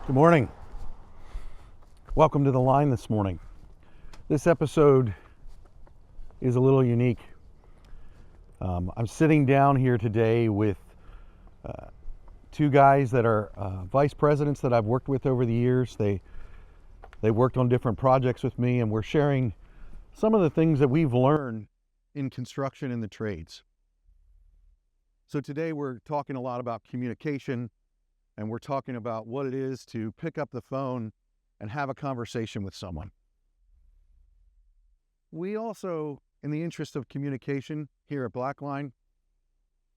Good morning. Welcome to the line this morning. This episode is a little unique. I'm sitting down here today with two guys that are vice presidents that I've worked with over the years. They worked on different projects with me, and we're sharing some of the things that we've learned in construction and the trades. So today we're talking a lot about communication, and we're talking about what it is to pick up the phone and have a conversation with someone. We also, in the interest of communication here at Blackline,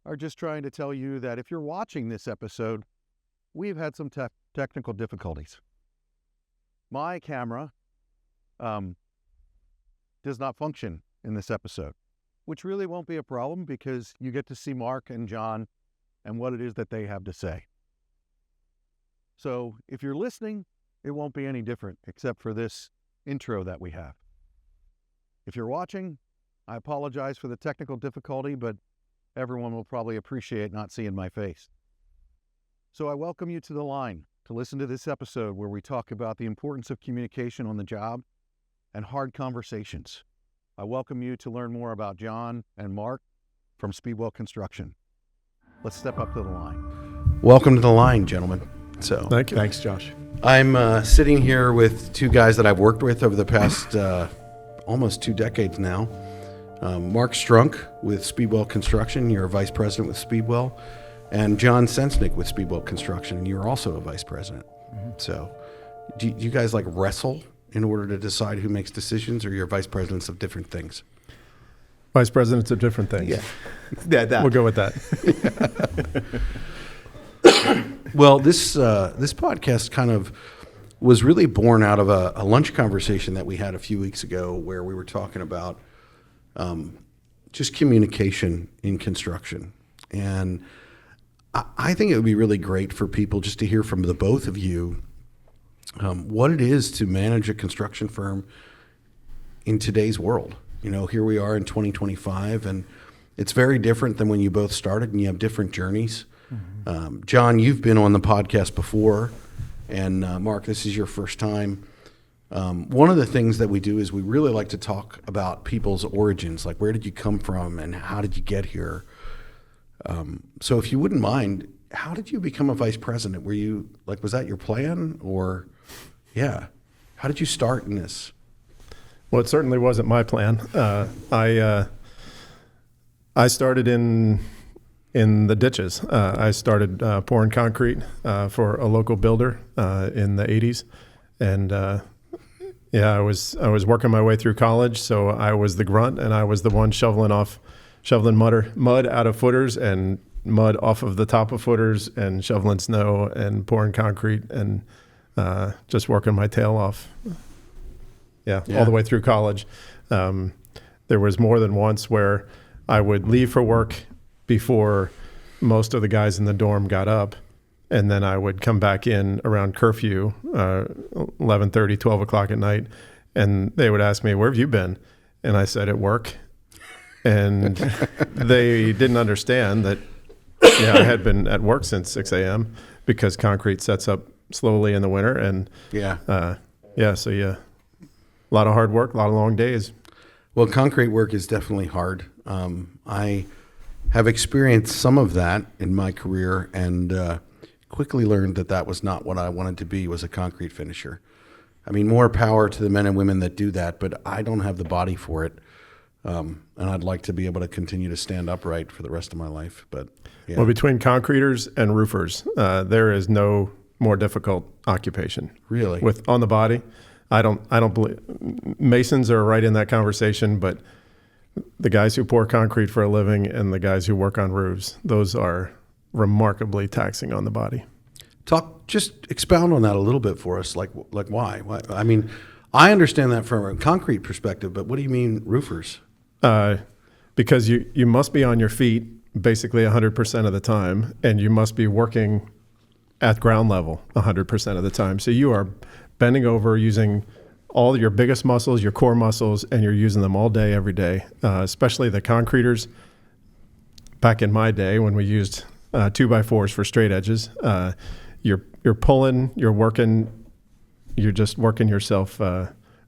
are just trying to tell you that if you're watching this episode, we've had some technical difficulties. My camera does not function in this episode, which really won't be a problem because you get to see Mark and John and what it is that they have to say. So if you're listening, it won't be any different except for this intro that we have. If you're watching, I apologize for the technical difficulty, but everyone will probably appreciate not seeing my face. So I welcome you to the line to listen to this episode where we talk about the importance of communication on the job and hard conversations. I welcome you to learn more about John and Mark from Speedwell Construction. Let's step up to the line. Welcome to the line, gentlemen. So, Thank you. Thanks, Josh. I'm sitting here with two guys that I've worked with over the past almost 2 decades now. Mark Strunk with Speedwell Construction. You're a vice president with Speedwell. And John Sensnick with Speedwell Construction. And you're also a vice president. Mm-hmm. So do you guys like wrestle in order to decide who makes decisions, or you're vice presidents of different things? Vice presidents of different things. Yeah, that. We'll go with that. Well, this podcast kind of was really born out of a lunch conversation that we had a few weeks ago where we were talking about just communication in construction. And I think it would be really great for people just to hear from the both of you what it is to manage a construction firm in today's world. You know, here we are in 2025, and it's very different than when you both started, and you have different journeys. Mm-hmm. John, you've been on the podcast before, and Mark, this is your first time. One of the things that we do is we really like to talk about people's origins, like where did you come from and how did you get here? So if you wouldn't mind, how did you become a vice president? Were you was that your plan, or how did you start in this? Well, it certainly wasn't my plan. I started in the ditches. I started pouring concrete for a local builder in the 80s, and I was working my way through college, so I was the grunt, and I was the one shoveling mud out of footers and mud off of the top of footers and shoveling snow and pouring concrete and just working my tail off. All the way through college. There was more than once where I would leave for work before most of the guys in the dorm got up, and then I would come back in around curfew, 11:30, 12 o'clock at night, and they would ask me, "Where have you been?" And I said, "At work." And they didn't understand that I had been at work since 6 a.m. because concrete sets up slowly in the winter, and so a lot of hard work, a lot of long days. Well, concrete work is definitely hard. I have experienced some of that in my career, and quickly learned that was not what I wanted to be, was a concrete finisher. I mean, more power to the men and women that do that, but I don't have the body for it. And I'd like to be able to continue to stand upright for the rest of my life. But Well, between concreters and roofers, there is no more difficult occupation. Really? On the body. I don't believe masons are right in that conversation, but the guys who pour concrete for a living and the guys who work on roofs, those are remarkably taxing on the body. Just expound on that a little bit for us. Like why? I mean, I understand that from a concrete perspective, but what do you mean roofers? Because you must be on your feet basically 100% of the time, and you must be working at ground level 100% of the time. So you are bending over using all your biggest muscles, your core muscles, and you're using them all day, every day, especially the concreters. Back in my day when we used 2x4s for straight edges, you're you're pulling, you're working, you're just working yourself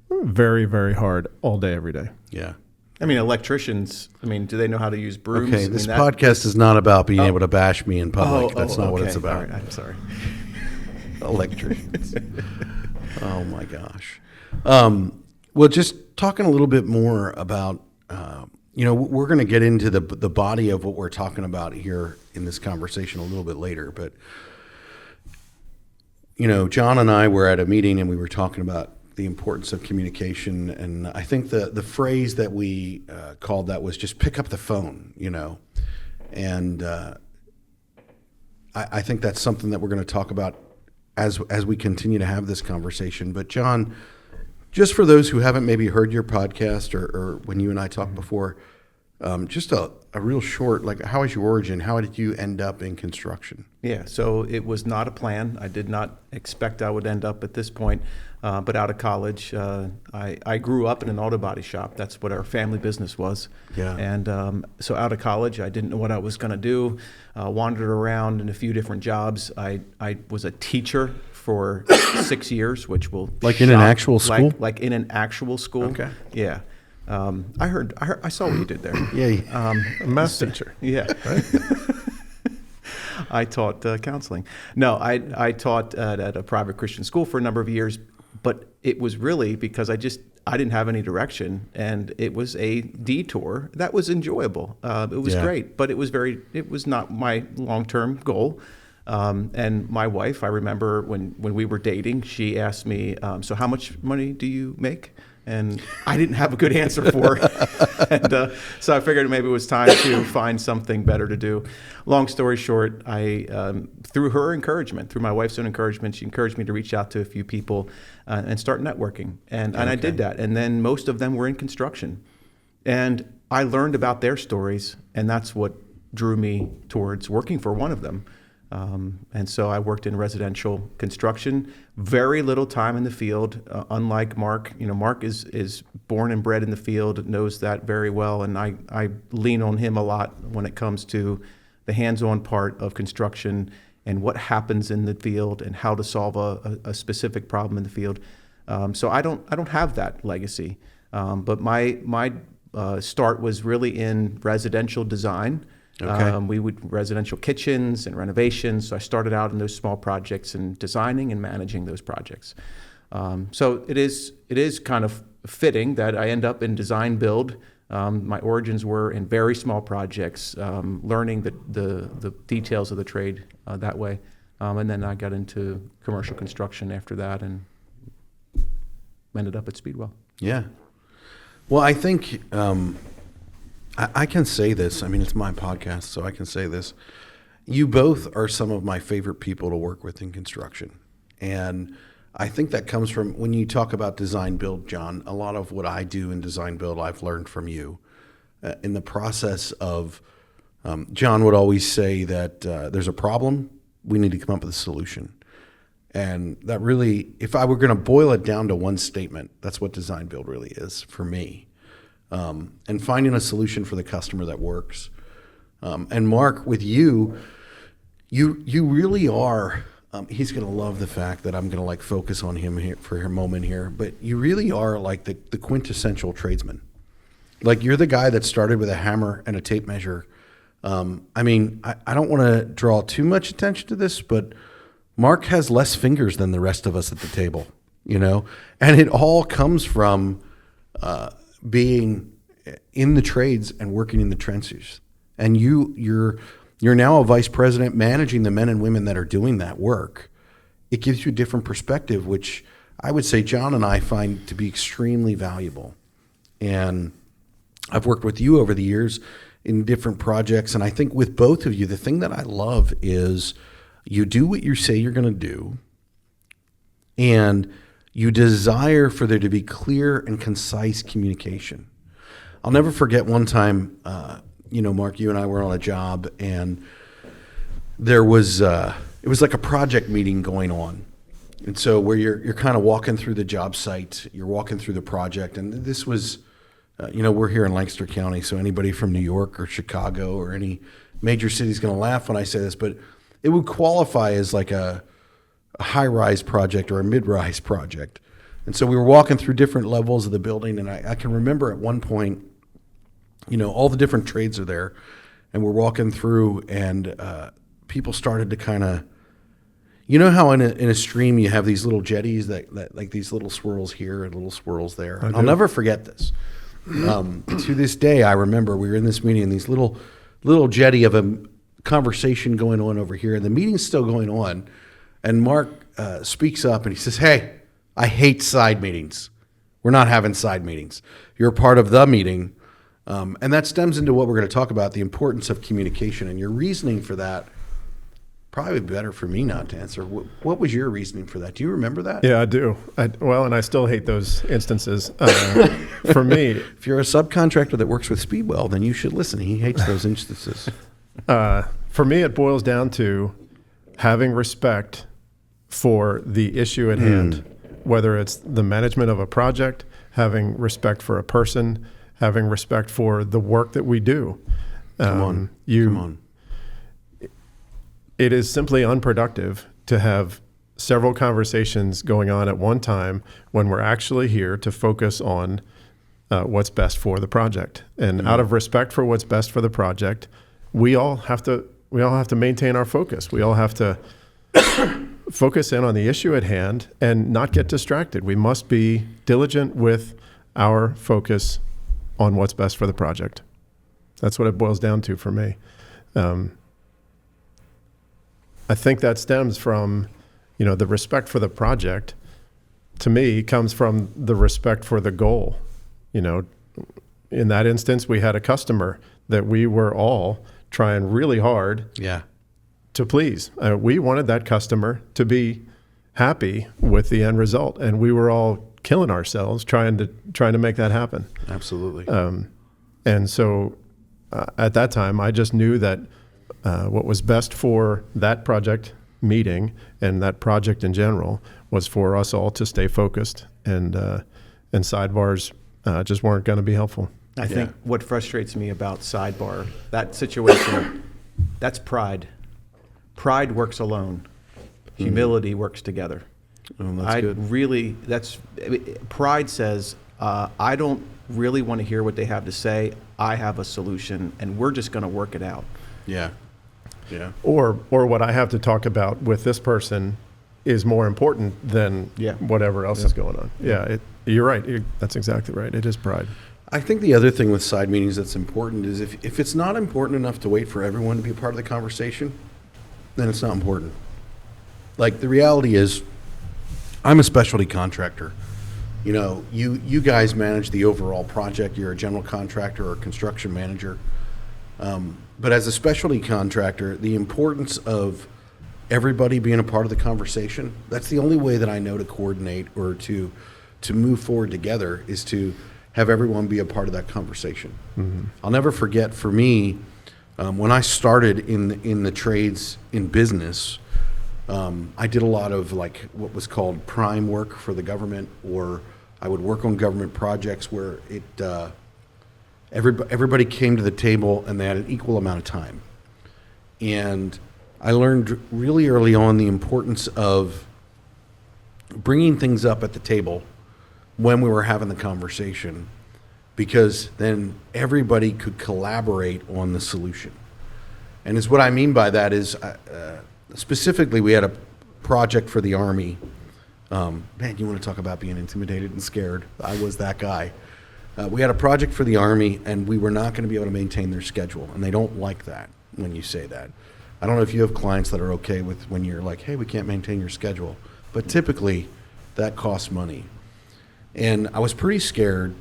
very, very hard all day, every day. Yeah. I mean, electricians, do they know how to use brooms? Okay, this podcast is not about being able to bash me in public. Oh, That's not what okay. it's about. All right, I'm sorry. Electricians. Oh my gosh. Well, just talking a little bit more about, we're going to get into the body of what we're talking about here in this conversation a little bit later. But, John and I were at a meeting and we were talking about the importance of communication. And I think the phrase that we called that was just pick up the phone, And I think that's something that we're going to talk about as we continue to have this conversation. But John, just for those who haven't maybe heard your podcast or when you and I talked before, just a real short, like, how was your origin? How did you end up in construction? Yeah, so it was not a plan. I did not expect I would end up at this point. But out of college, I grew up in an auto body shop. That's what our family business was. Yeah. And so out of college, I didn't know what I was going to do. Wandered around in a few different jobs. I was a teacher for 6 years, which will Like in an actual school? Like in an actual school. Okay. Yeah. I saw what you did there. Yeah. A math teacher. Yeah. Right? I taught counseling. No, I taught at a private Christian school for a number of years, but it was really because I didn't have any direction, and it was a detour that was enjoyable. It was great, but it was not my long-term goal. And my wife, I remember when we were dating, she asked me, so how much money do you make? And I didn't have a good answer for her. And so I figured maybe it was time to find something better to do. Long story short, through her encouragement, through my wife's own encouragement, she encouraged me to reach out to a few people and start networking. And I did that. And then most of them were in construction. And I learned about their stories, and that's what drew me towards working for one of them. And so I worked in residential construction, very little time in the field, unlike Mark. Mark is born and bred in the field, knows that very well, and I lean on him a lot when it comes to the hands-on part of construction and what happens in the field and how to solve a specific problem in the field. So I don't have that legacy, but my start was really in residential design. Okay. We would residential kitchens and renovations. So I started out in those small projects and designing and managing those projects. So it is kind of fitting that I end up in design build. My origins were in very small projects, learning the details of the trade that way. And then I got into commercial construction after that and ended up at Speedwell. Yeah. Well, I think I can say this. I mean, it's my podcast, so I can say this. You both are some of my favorite people to work with in construction. And I think that comes from when you talk about design build, John. A lot of what I do in design build, I've learned from you. In the process of, John would always say that there's a problem, we need to come up with a solution. And that really, if I were going to boil it down to one statement, that's what design build really is for me. And finding a solution for the customer that works. And Mark, with you really are, he's going to love the fact that I'm going to like focus on him here for a moment here, but you really are like the quintessential tradesman. Like you're the guy that started with a hammer and a tape measure. I mean, I don't want to draw too much attention to this, but Mark has less fingers than the rest of us at the table, and it all comes from, being in the trades and working in the trenches. And you're now a vice president managing the men and women that are doing that work. It gives you a different perspective, which I would say John and I find to be extremely valuable. And I've worked with you over the years in different projects. And I think with both of you, the thing that I love is you do what you say you're going to do, and you desire for there to be clear and concise communication. I'll never forget one time, Mark, you and I were on a job, and there was it was like a project meeting going on. And so where you're kind of walking through the job site, you're walking through the project, and this was, we're here in Lancaster County, so anybody from New York or Chicago or any major city is going to laugh when I say this, but it would qualify as like a a high-rise project or a mid-rise project. And so we were walking through different levels of the building, and I can remember at one point, all the different trades are there, and we're walking through, and people started to kind of, how in a stream you have these little jetties that like these little swirls here and little swirls there. And I'll never forget this. To this day, I remember we were in this meeting, and these little jetty of a conversation going on over here, and the meeting's still going on. And Mark speaks up, and he says, "Hey, I hate side meetings. We're not having side meetings. You're a part of the meeting." And that stems into what we're going to talk about, the importance of communication. And your reasoning for that, probably better for me not to answer. What was your reasoning for that? Do you remember that? Yeah, I do. And I still hate those instances. For me, if you're a subcontractor that works with Speedwell, then you should listen. He hates those instances. For me, it boils down to having respect for the issue at hand, whether it's the management of a project, having respect for a person, having respect for the work that we do. Come on. It is simply unproductive to have several conversations going on at one time when we're actually here to focus on what's best for the project. And out of respect for what's best for the project, we all have to maintain our focus. We all have to focus in on the issue at hand and not get distracted. We must be diligent with our focus on what's best for the project. That's what it boils down to for me. I think that stems from, the respect for the project, to me, comes from the respect for the goal. In that instance, we had a customer that we were all trying really hard to please. We wanted that customer to be happy with the end result, and we were all killing ourselves trying to make that happen. Absolutely. And so at that time, I just knew that what was best for that project meeting and that project in general was for us all to stay focused, and sidebars just weren't going to be helpful. I think what frustrates me about sidebar, that situation, that's pride. Pride works alone. Humility works together. Oh, that's good. Pride says, I don't really want to hear what they have to say. I have a solution, and we're just going to work it out. Yeah. Yeah. Or what I have to talk about with this person is more important than whatever else is going on. Yeah, you're right. That's exactly right. It is pride. I think the other thing with side meetings that's important is if it's not important enough to wait for everyone to be a part of the conversation, then it's not important. Like, the reality is, I'm a specialty contractor. You guys manage the overall project. You're a general contractor or a construction manager. But as a specialty contractor, the importance of everybody being a part of the conversation, that's the only way that I know to coordinate or to move forward together, is to have everyone be a part of that conversation. Mm-hmm. I'll never forget, for me, when I started in the trades in business, I did a lot of what was called prime work for the government, or I would work on government projects where everybody came to the table and they had an equal amount of time. And I learned really early on the importance of bringing things up at the table when we were having the conversation, because then everybody could collaborate on the solution. And what I mean by that is, specifically, we had a project for the Army. Man, you want to talk about being intimidated and scared? I was that guy. We had a project for the Army, and we were not going to be able to maintain their schedule, and they don't like that when you say that. I don't know if you have clients that are okay with when you're like, hey, we can't maintain your schedule, but typically that costs money. And I was pretty scared,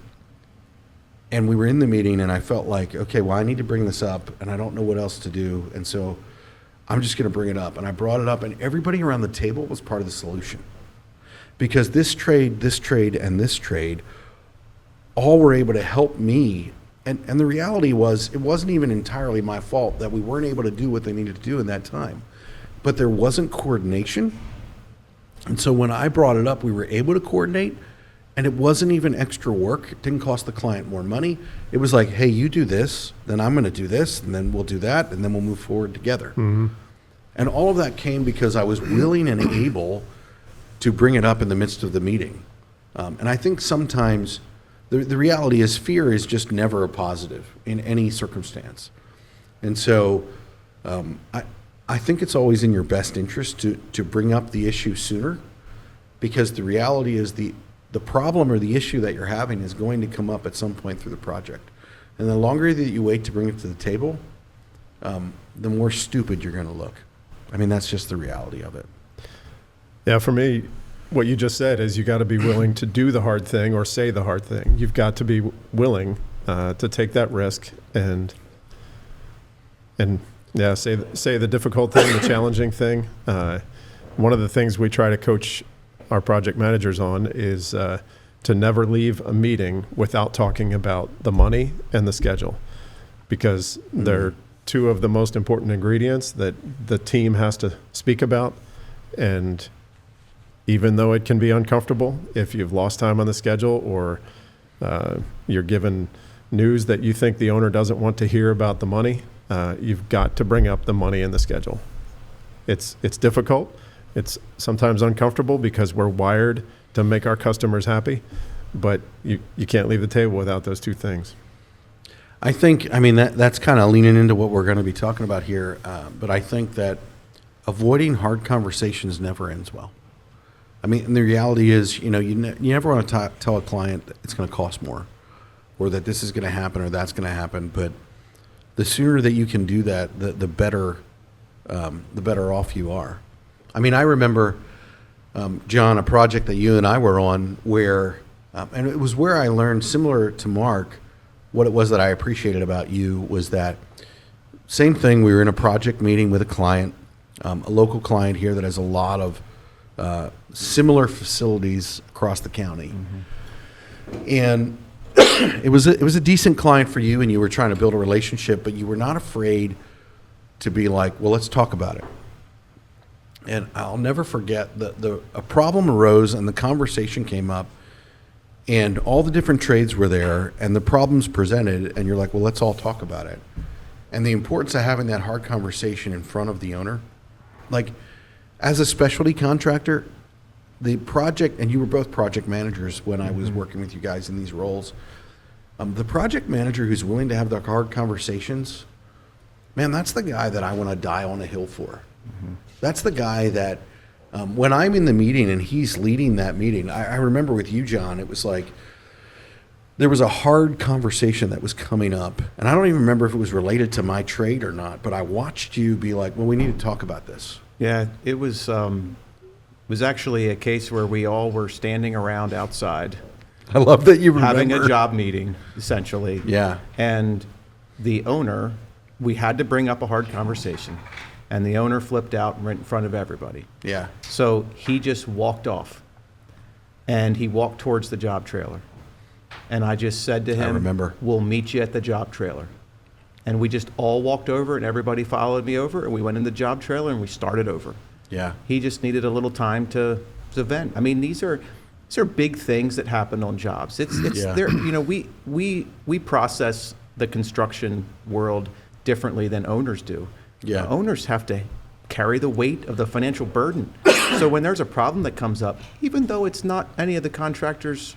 and we were in the meeting, and I felt like, okay, well, I need to bring this up, and I don't know what else to do, and so I'm just going to bring it up. And I brought it up, and everybody around the table was part of the solution, because this trade, and this trade all were able to help me. And the reality was, it wasn't even entirely my fault that we weren't able to do what they needed to do in that time. But there wasn't coordination. And so when I brought it up, we were able to coordinate, and it wasn't even extra work. It didn't cost the client more money. It was like, hey, you do this, then I'm going to do this, and then we'll do that, and then we'll move forward together. Mm-hmm. And all of that came because I was willing and able to bring it up in the midst of the meeting. And I think sometimes the reality is fear is just never a positive in any circumstance. And so I think it's always in your best interest to bring up the issue sooner, because the reality is the problem or the issue that you're having is going to come up at some point through the project. And the longer that you wait to bring it to the table, the more stupid you're going to look. I mean, that's just the reality of it. Yeah, for me, what you just said is you got to be willing to do the hard thing or say the hard thing. You've got to be willing to take that risk and yeah, say the difficult thing, the challenging thing. One of the things we try to coach our project managers on is to never leave a meeting without talking about the money and the schedule, because they're two of the most important ingredients that the team has to speak about. And even though it can be uncomfortable, if you've lost time on the schedule or you're given news that you think the owner doesn't want to hear about the money, you've got to bring up the money and the schedule. It's difficult. It's sometimes uncomfortable because we're wired to make our customers happy, but you can't leave the table without those two things. I think, I mean, that's kind of leaning into what we're going to be talking about here, but I think that avoiding hard conversations never ends well. I mean, and the reality is, you never want to tell a client that it's going to cost more, or that this is going to happen or that's going to happen, but the sooner that you can do that, the better off you are. I mean, I remember, John, a project that you and I were on where, and it was where I learned, similar to Mark, what it was that I appreciated about you was that same thing. We were in a project meeting with a client, a local client here that has a lot of similar facilities across the county. And it was a decent client for you, and you were trying to build a relationship, but you were not afraid to be like, well, let's talk about it. And I'll never forget a problem arose and the conversation came up, and all the different trades were there and the problems presented, and you're like, well, let's all talk about it. And the importance of having that hard conversation in front of the owner. Like, as a specialty contractor, the project, and you were both project managers when I was working with you guys in these roles, the project manager who's willing to have the hard conversations, man, that's the guy that I want to die on a hill for. That's the guy that when I'm in the meeting and he's leading that meeting, I remember with you, John, it was like there was a hard conversation that was coming up, and I don't even remember if it was related to my trade or not, but I watched you be like, well, we need to talk about this. Yeah, it was actually a case where we all were standing around outside. I love that you remember. Having a job meeting, essentially. Yeah. And the owner, we had to bring up a hard conversation, and the owner flipped out right in front of everybody. Yeah. So he just walked off, and he walked towards the job trailer. And I just said to him, remember. We'll meet you at the job trailer. And we just all walked over, and everybody followed me over, and we went in the job trailer, and we started over. Yeah. He just needed a little time to vent. I mean, these are big things that happen on jobs. It's Yeah. there. We process the construction world differently than owners do. Yeah. Owners have to carry the weight of the financial burden. So when there's a problem that comes up, even though it's not any of the contractor's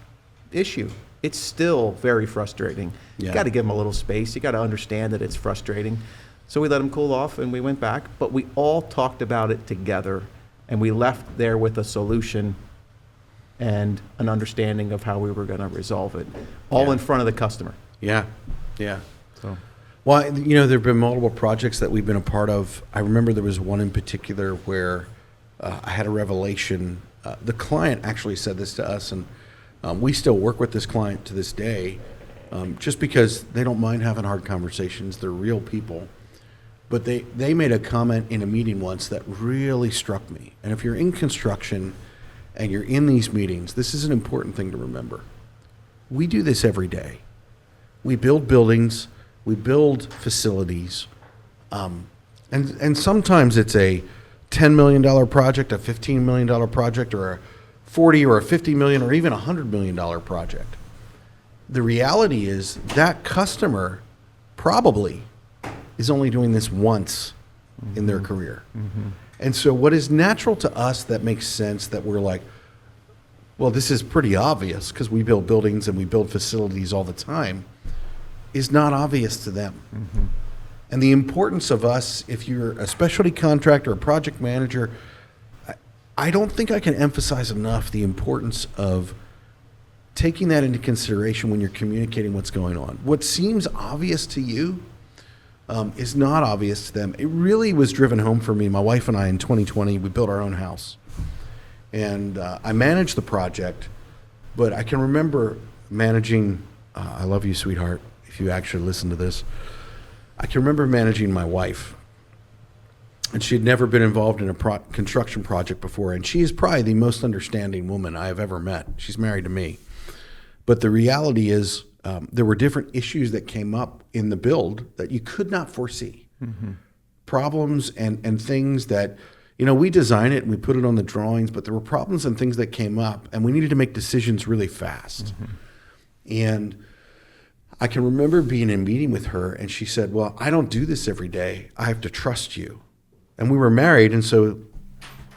issue, it's still very frustrating. Yeah. You got to give them a little space. You got to understand that it's frustrating. So we let them cool off and we went back, but we all talked about it together, and we left there with a solution and an understanding of how we were going to resolve it, all Yeah. in front of the customer. Yeah. Yeah. So. Well, there have been multiple projects that we've been a part of. I remember there was one in particular where I had a revelation. The client actually said this to us, and we still work with this client to this day, just because they don't mind having hard conversations. They're real people. But they made a comment in a meeting once that really struck me. And if you're in construction and you're in these meetings, this is an important thing to remember. We do this every day. We build buildings. We build facilities, and sometimes it's a $10 million project, a $15 million project, or a $40 or a $50 million or even a $100 million project. The reality is that customer probably is only doing this once in their career. And so what is natural to us that makes sense, that we're like, well, this is pretty obvious because we build buildings and we build facilities all the time, is not obvious to them. And the importance of us, if you're a specialty contractor, a project manager, I don't think I can emphasize enough the importance of taking that into consideration when you're communicating what's going on. What seems obvious to you is not obvious to them. It really was driven home for me. My wife and I, in 2020, we built our own house. And I managed the project, but I can remember managing, I love you, sweetheart, if you actually listen to this. I can remember managing my wife. And she had never been involved in a construction project before. And she is probably the most understanding woman I have ever met. She's married to me. But the reality is, there were different issues that came up in the build that you could not foresee. Problems and things that, we design it and we put it on the drawings, but there were problems and things that came up, and we needed to make decisions really fast. And I can remember being in a meeting with her, and she said, well, I don't do this every day. I have to trust you. And we were married, and so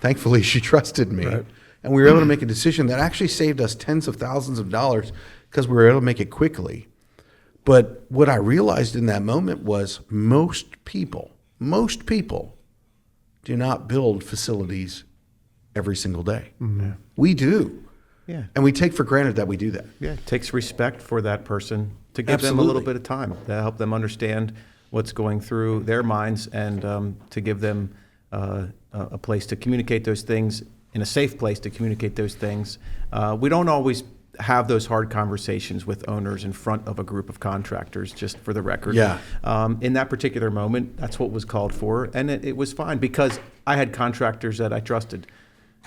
thankfully she trusted me. Right. And we were able to make a decision that actually saved us tens of thousands of dollars because we were able to make it quickly. But what I realized in that moment was most people do not build facilities every single day. We do. Yeah. And we take for granted that we do that. Yeah, it takes respect for that person to give them a little bit of time, to help them understand what's going through their minds, and to give them a place to communicate those things, in a safe place to communicate those things. We don't always have those hard conversations with owners in front of a group of contractors, just for the record. Yeah. In that particular moment, that's what was called for, and it was fine because I had contractors that I trusted,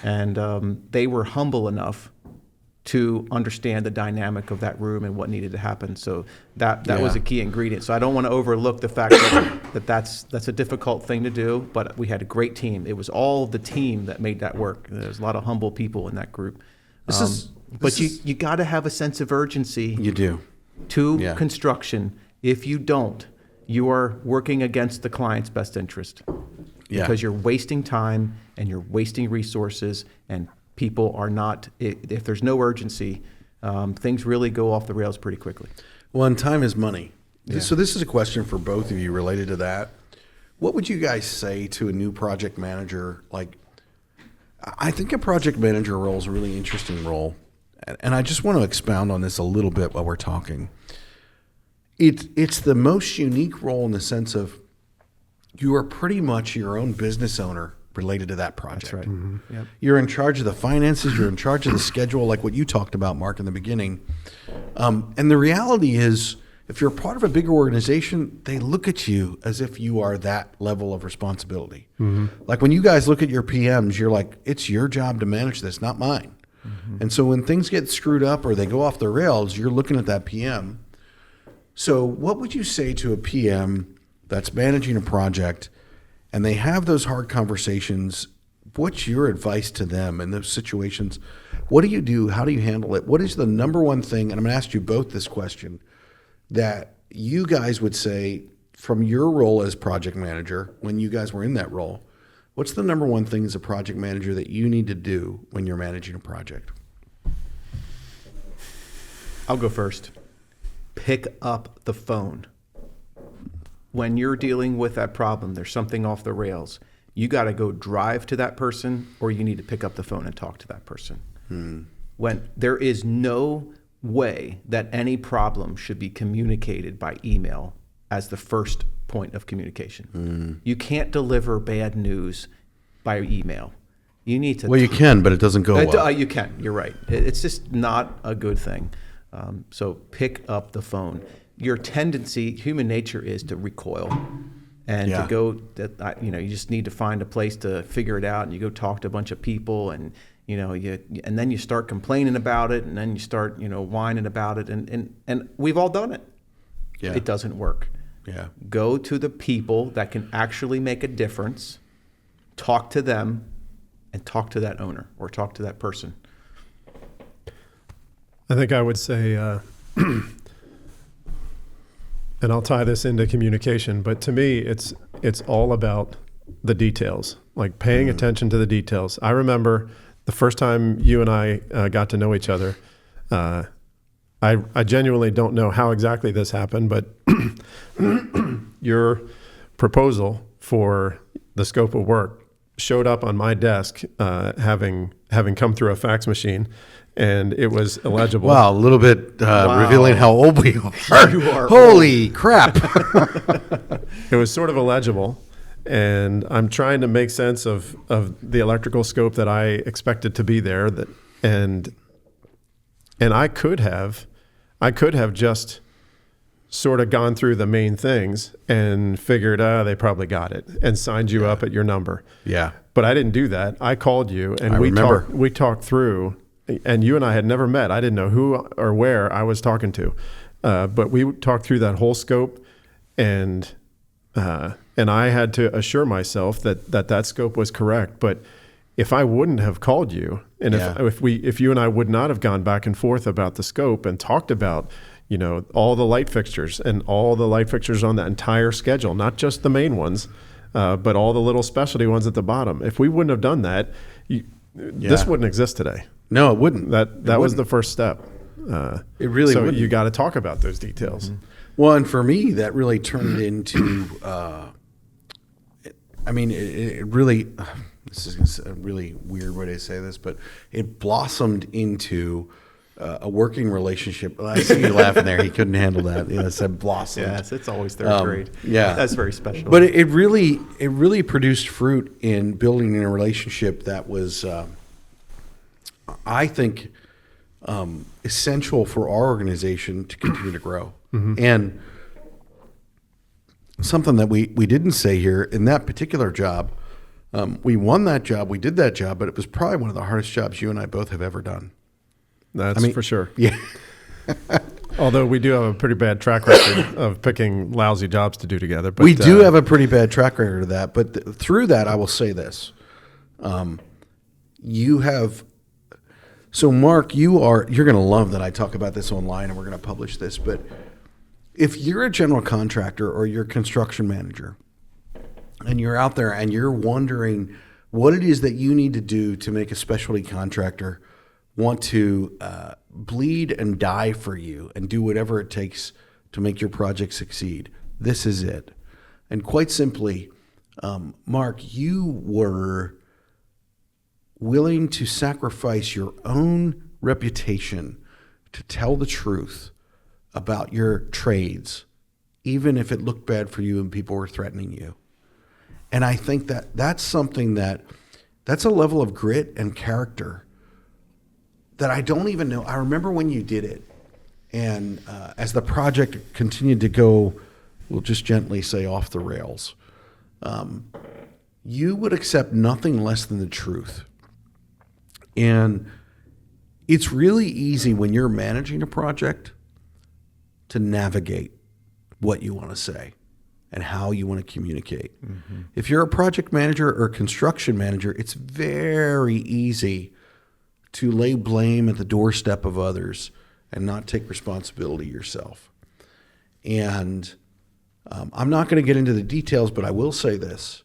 and they were humble enough to understand the dynamic of that room and what needed to happen. So that was a key ingredient. So I don't want to overlook the fact that's a difficult thing to do, but we had a great team. It was all the team that made that work. There's a lot of humble people in that group. But you got to have a sense of urgency. You do. To construction. If you don't, you are working against the client's best interest. Yeah. Because you're wasting time and you're wasting resources, and people are not, if there's no urgency, things really go off the rails pretty quickly. Well, and time is money. Yeah. So this is a question for both of you related to that. What would you guys say to a new project manager? Like, I think a project manager role is a really interesting role. And I just want to expound on this a little bit while we're talking. It's the most unique role in the sense of you are pretty much your own business owner related to that project. That's right. Yep. You're in charge of the finances. You're in charge of the schedule, like what you talked about, Mark, in the beginning. And the reality is, if you're part of a bigger organization, they look at you as if you are that level of responsibility. Like when you guys look at your PMs, you're like, it's your job to manage this, not mine. And so when things get screwed up or they go off the rails, you're looking at that PM. So what would you say to a PM that's managing a project and they have those hard conversations? What's your advice to them in those situations? What do you do? How do you handle it? What is the number one thing, and I'm going to ask you both this question, that you guys would say from your role as project manager, when you guys were in that role, what's the number one thing as a project manager that you need to do when you're managing a project? I'll go first. Pick up the phone. When you're dealing with that problem, there's something off the rails, you got to go drive to that person, or you need to pick up the phone and talk to that person. When there is no way that any problem should be communicated by email as the first point of communication. You can't deliver bad news by email. You need to. Well, you can, but it doesn't go well. You can. You're right. It's just not a good thing. So pick up the phone. Your tendency, human nature, is to recoil and to go. You just need to find a place to figure it out, and you go talk to a bunch of people, and and then you start complaining about it, and then you start whining about it, and we've all done it. Yeah. It doesn't work. Yeah. Go to the people that can actually make a difference, talk to them, and talk to that owner or talk to that person. I think I would say, and I'll tie this into communication, but to me, it's all about the details, like paying attention to the details. I remember the first time you and I got to know each other. I genuinely don't know how exactly this happened, but your proposal for the scope of work showed up on my desk, having come through a fax machine, and it was illegible. Wow, a little bit revealing how old we are. You are Holy crap. It was sort of illegible, and I'm trying to make sense of the electrical scope that I expected to be there. And I could have just sort of gone through the main things and figured, they probably got it, and signed you up at your number. Yeah. But I didn't do that. I called you, and I remember. we talked through, and you and I had never met. I didn't know who or where I was talking to, but we talked through that whole scope, and I had to assure myself that scope was correct. But if I wouldn't have called you, and if you and I would not have gone back and forth about the scope and talked about, all the light fixtures and all the light fixtures on that entire schedule, not just the main ones, but all the little specialty ones at the bottom. If we wouldn't have done that, this wouldn't exist today. No, it wouldn't. That was the first step. It really so wouldn't. You got to talk about those details. Mm-hmm. Well, and for me, that really turned into, it really, this is a really weird way to say this, but it blossomed into a working relationship. I see you laughing there. He couldn't handle that. Yes, it blossomed. Yes, it's always third grade. Yeah. That's very special. But it really produced fruit in building a relationship that was, I think, essential for our organization to continue to grow. Mm-hmm. And something that we didn't say here, in that particular job, we won that job, we did that job, but it was probably one of the hardest jobs you and I both have ever done. That's for sure. Yeah. Although we do have a pretty bad track record of picking lousy jobs to do together. But we do have a pretty bad track record of that. But through that, I will say this. You have... So, Mark, you're going to love that I talk about this online, and we're going to publish this. But if you're a general contractor or you're a construction manager, and you're out there and you're wondering what it is that you need to do to make a specialty contractor want to bleed and die for you and do whatever it takes to make your project succeed, this is it. And quite simply, Mark, you were willing to sacrifice your own reputation to tell the truth about your trades, even if it looked bad for you and people were threatening you. And I think that's something that's a level of grit and character that I don't even know. I remember when you did it, and as the project continued to go, we'll just gently say off the rails, you would accept nothing less than the truth. And it's really easy when you're managing a project to navigate what you want to say and how you want to communicate. Mm-hmm. If you're a project manager or construction manager, it's very easy to lay blame at the doorstep of others and not take responsibility yourself. And I'm not going to get into the details, but I will say this.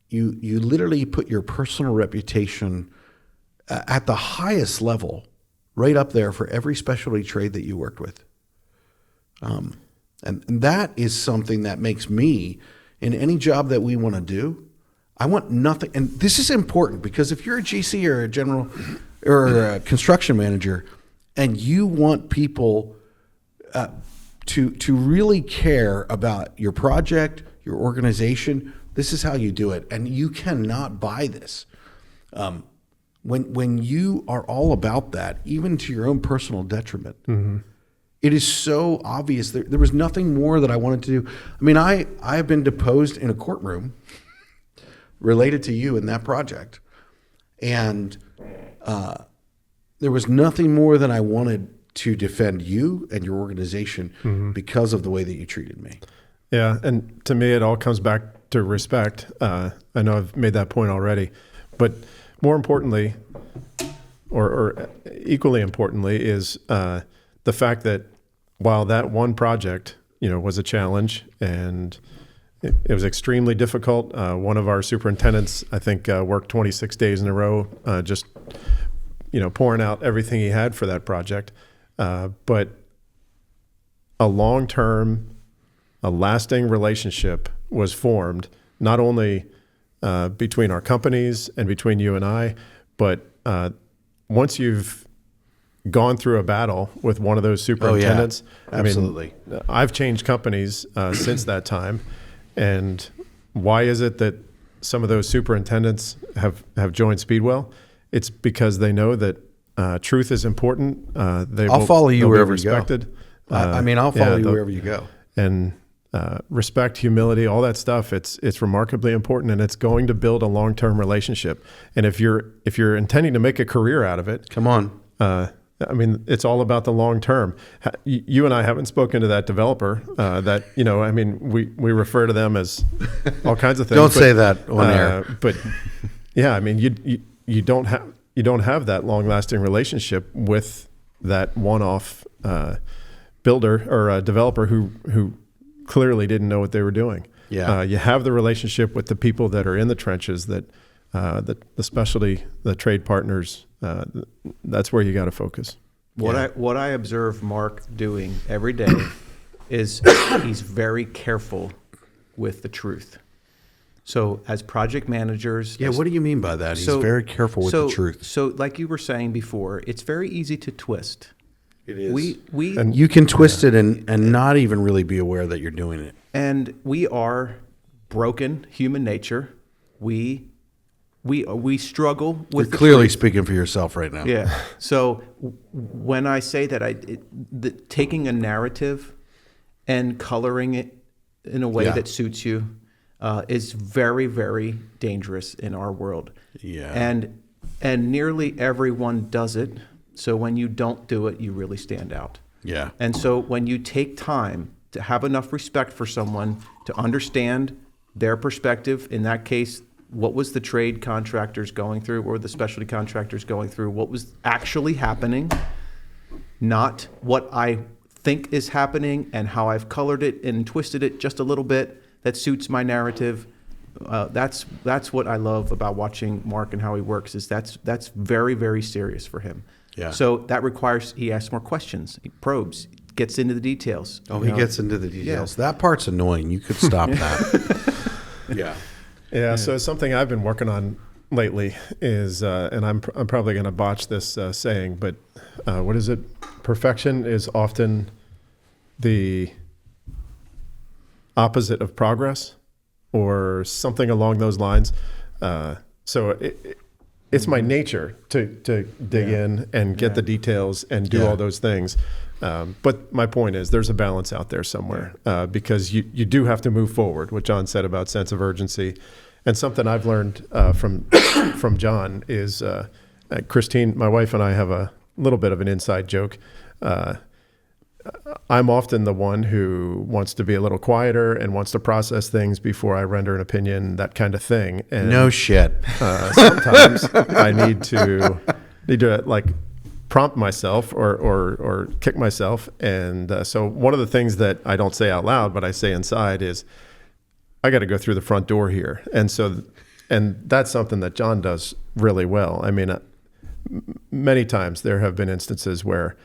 You literally put your personal reputation at the highest level, right up there for every specialty trade that you worked with. And that is something that makes me, in any job that we want to do, I want nothing. And this is important because if you're a GC or a general or a construction manager and you want people to really care about your project, your organization, this is how you do it. And you cannot buy this. When you are all about that, even to your own personal detriment, mm-hmm. It is so obvious. There was nothing more that I wanted to do. I mean, I have been deposed in a courtroom related to you in that project. And there was nothing more than I wanted to defend you and your organization mm-hmm. because of the way that you treated me. Yeah, and to me, it all comes back to respect. I know I've made that point already. But more importantly, or equally importantly, is the fact that while that one project, was a challenge and it was extremely difficult. One of our superintendents, I think, worked 26 days in a row, just pouring out everything he had for that project. But a long-term, a lasting relationship was formed, not only between our companies and between you and I, but once you've gone through a battle with one of those superintendents, absolutely. I mean, I've changed companies since that time. And why is it that some of those superintendents have joined Speedwell? It's because they know that truth is important. I'll follow you wherever you go. Respected. I'll follow you wherever you go. And respect, humility, all that stuff. It's remarkably important, and it's going to build a long-term relationship. And if you're intending to make a career out of it, come on. I mean, it's all about the long term. You and I haven't spoken to that developer. We refer to them as all kinds of things. Don't say that on air. But yeah, I mean, you don't have that long lasting relationship with that one off builder or a developer who clearly didn't know what they were doing. Yeah, you have the relationship with the people that are in the trenches, that the specialty, the trade partners. That's where you got to focus. What I observe Mark doing every day is he's very careful with the truth. So as project managers, what do you mean by that? He's very careful with the truth. So like you were saying before, it's very easy to twist. It is. And you can twist it and not even really be aware that you're doing it. And we are broken human nature. We struggle with. You're clearly speaking for yourself right now. Yeah. So when I say that, taking a narrative and coloring it in a way that suits you is very, very dangerous in our world. Yeah. And nearly everyone does it. So when you don't do it, you really stand out. Yeah. And so when you take time to have enough respect for someone to understand their perspective, in that case, what was the trade contractors going through or the specialty contractors going through? What was actually happening? Not what I think is happening and how I've colored it and twisted it just a little bit that suits my narrative. That's what I love about watching Mark and how he works. Is that's very, very serious for him. Yeah. So that requires he asks more questions, he probes, gets into the details. Oh, he gets into the details. Yeah. That part's annoying. You could stop that. Yeah. Yeah, so something I've been working on lately is, and I'm probably going to botch this saying, but what is it? Perfection is often the opposite of progress, or something along those lines. So it's my nature to dig in and get the details and do all those things. But my point is there's a balance out there somewhere because you do have to move forward, what John said about sense of urgency. And something I've learned from John is Christine, my wife, and I have a little bit of an inside joke. I'm often the one who wants to be a little quieter and wants to process things before I render an opinion, that kind of thing. And no shit. Sometimes I need to like prompt myself or kick myself. And so one of the things that I don't say out loud, but I say inside is, I got to go through the front door here. And that's something that John does really well. I mean, many times there have been instances where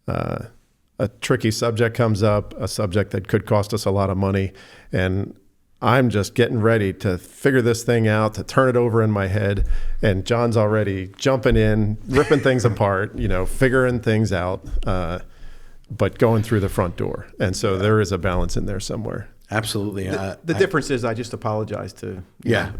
a tricky subject comes up, a subject that could cost us a lot of money, and I'm just getting ready to figure this thing out, to turn it over in my head, and John's already jumping in, ripping things apart, figuring things out, but going through the front door. And so there is a balance in there somewhere. Absolutely. The difference is I just apologize to. Yeah.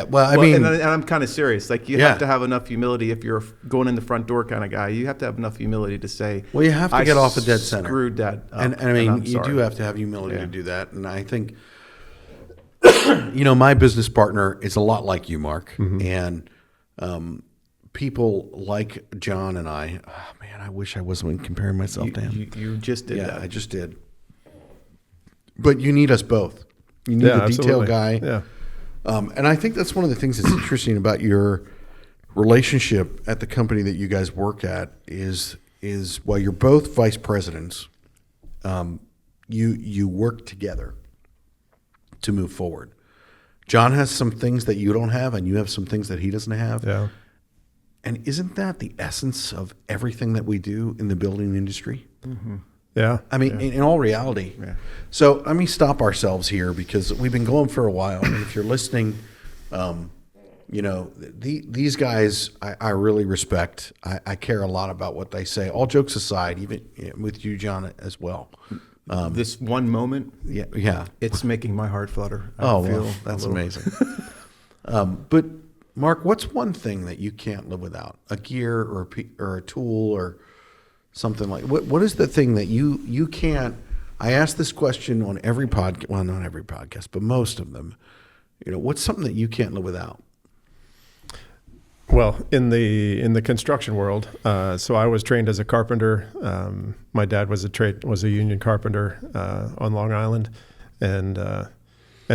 Well, and I'm kind of serious. Like you have to have enough humility if you're going in the front door kind of guy. You have to have enough humility to say. Well, you have to get off a dead center. Screwed that up. And I mean, you do have to have humility to do that. And I think, my business partner is a lot like you, Mark. Mm-hmm. And people like John and I. Oh, man, I wish I wasn't comparing myself to him. You just did that. Yeah, I just did. But you need us both. You need a detail guy. Yeah. And I think that's one of the things that's interesting about your relationship at the company that you guys work at is while you're both vice presidents, you work together to move forward. John has some things that you don't have, and you have some things that he doesn't have. Yeah. And isn't that the essence of everything that we do in the building industry? Yeah. I mean, in all reality. Yeah. So let me stop ourselves here because we've been going for a while. And if you're listening, these guys I really respect. I care a lot about what they say. All jokes aside, even with you, John, as well. This one moment, Yeah. it's making my heart flutter. That's amazing. But Mark, what's one thing that you can't live without? A gear or a tool or something like what is the thing that you can't? I ask this question on every podcast. Well, not every podcast, but most of them. What's something that you can't live without? Well, in the construction world, so I was trained as a carpenter. My dad was a union carpenter on Long Island, and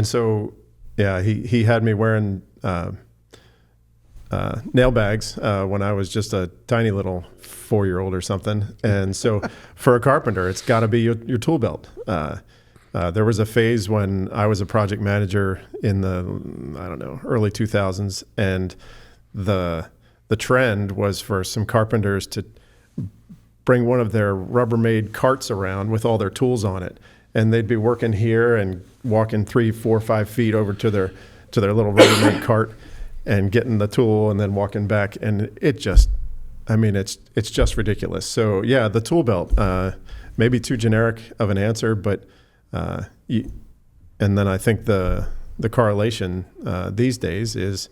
so yeah, he had me wearing nail bags when I was just a tiny little 4-year-old or something. And so for a carpenter, it's got to be your tool belt. There was a phase when I was a project manager in the early 2000s, and the trend was for some carpenters to bring one of their Rubbermaid carts around with all their tools on it, and they'd be working here and walking 3, 4, 5 feet over to their little Rubbermaid cart and getting the tool and then walking back, and it's just ridiculous. So yeah, the tool belt, maybe too generic of an answer, but and then I think the correlation these days is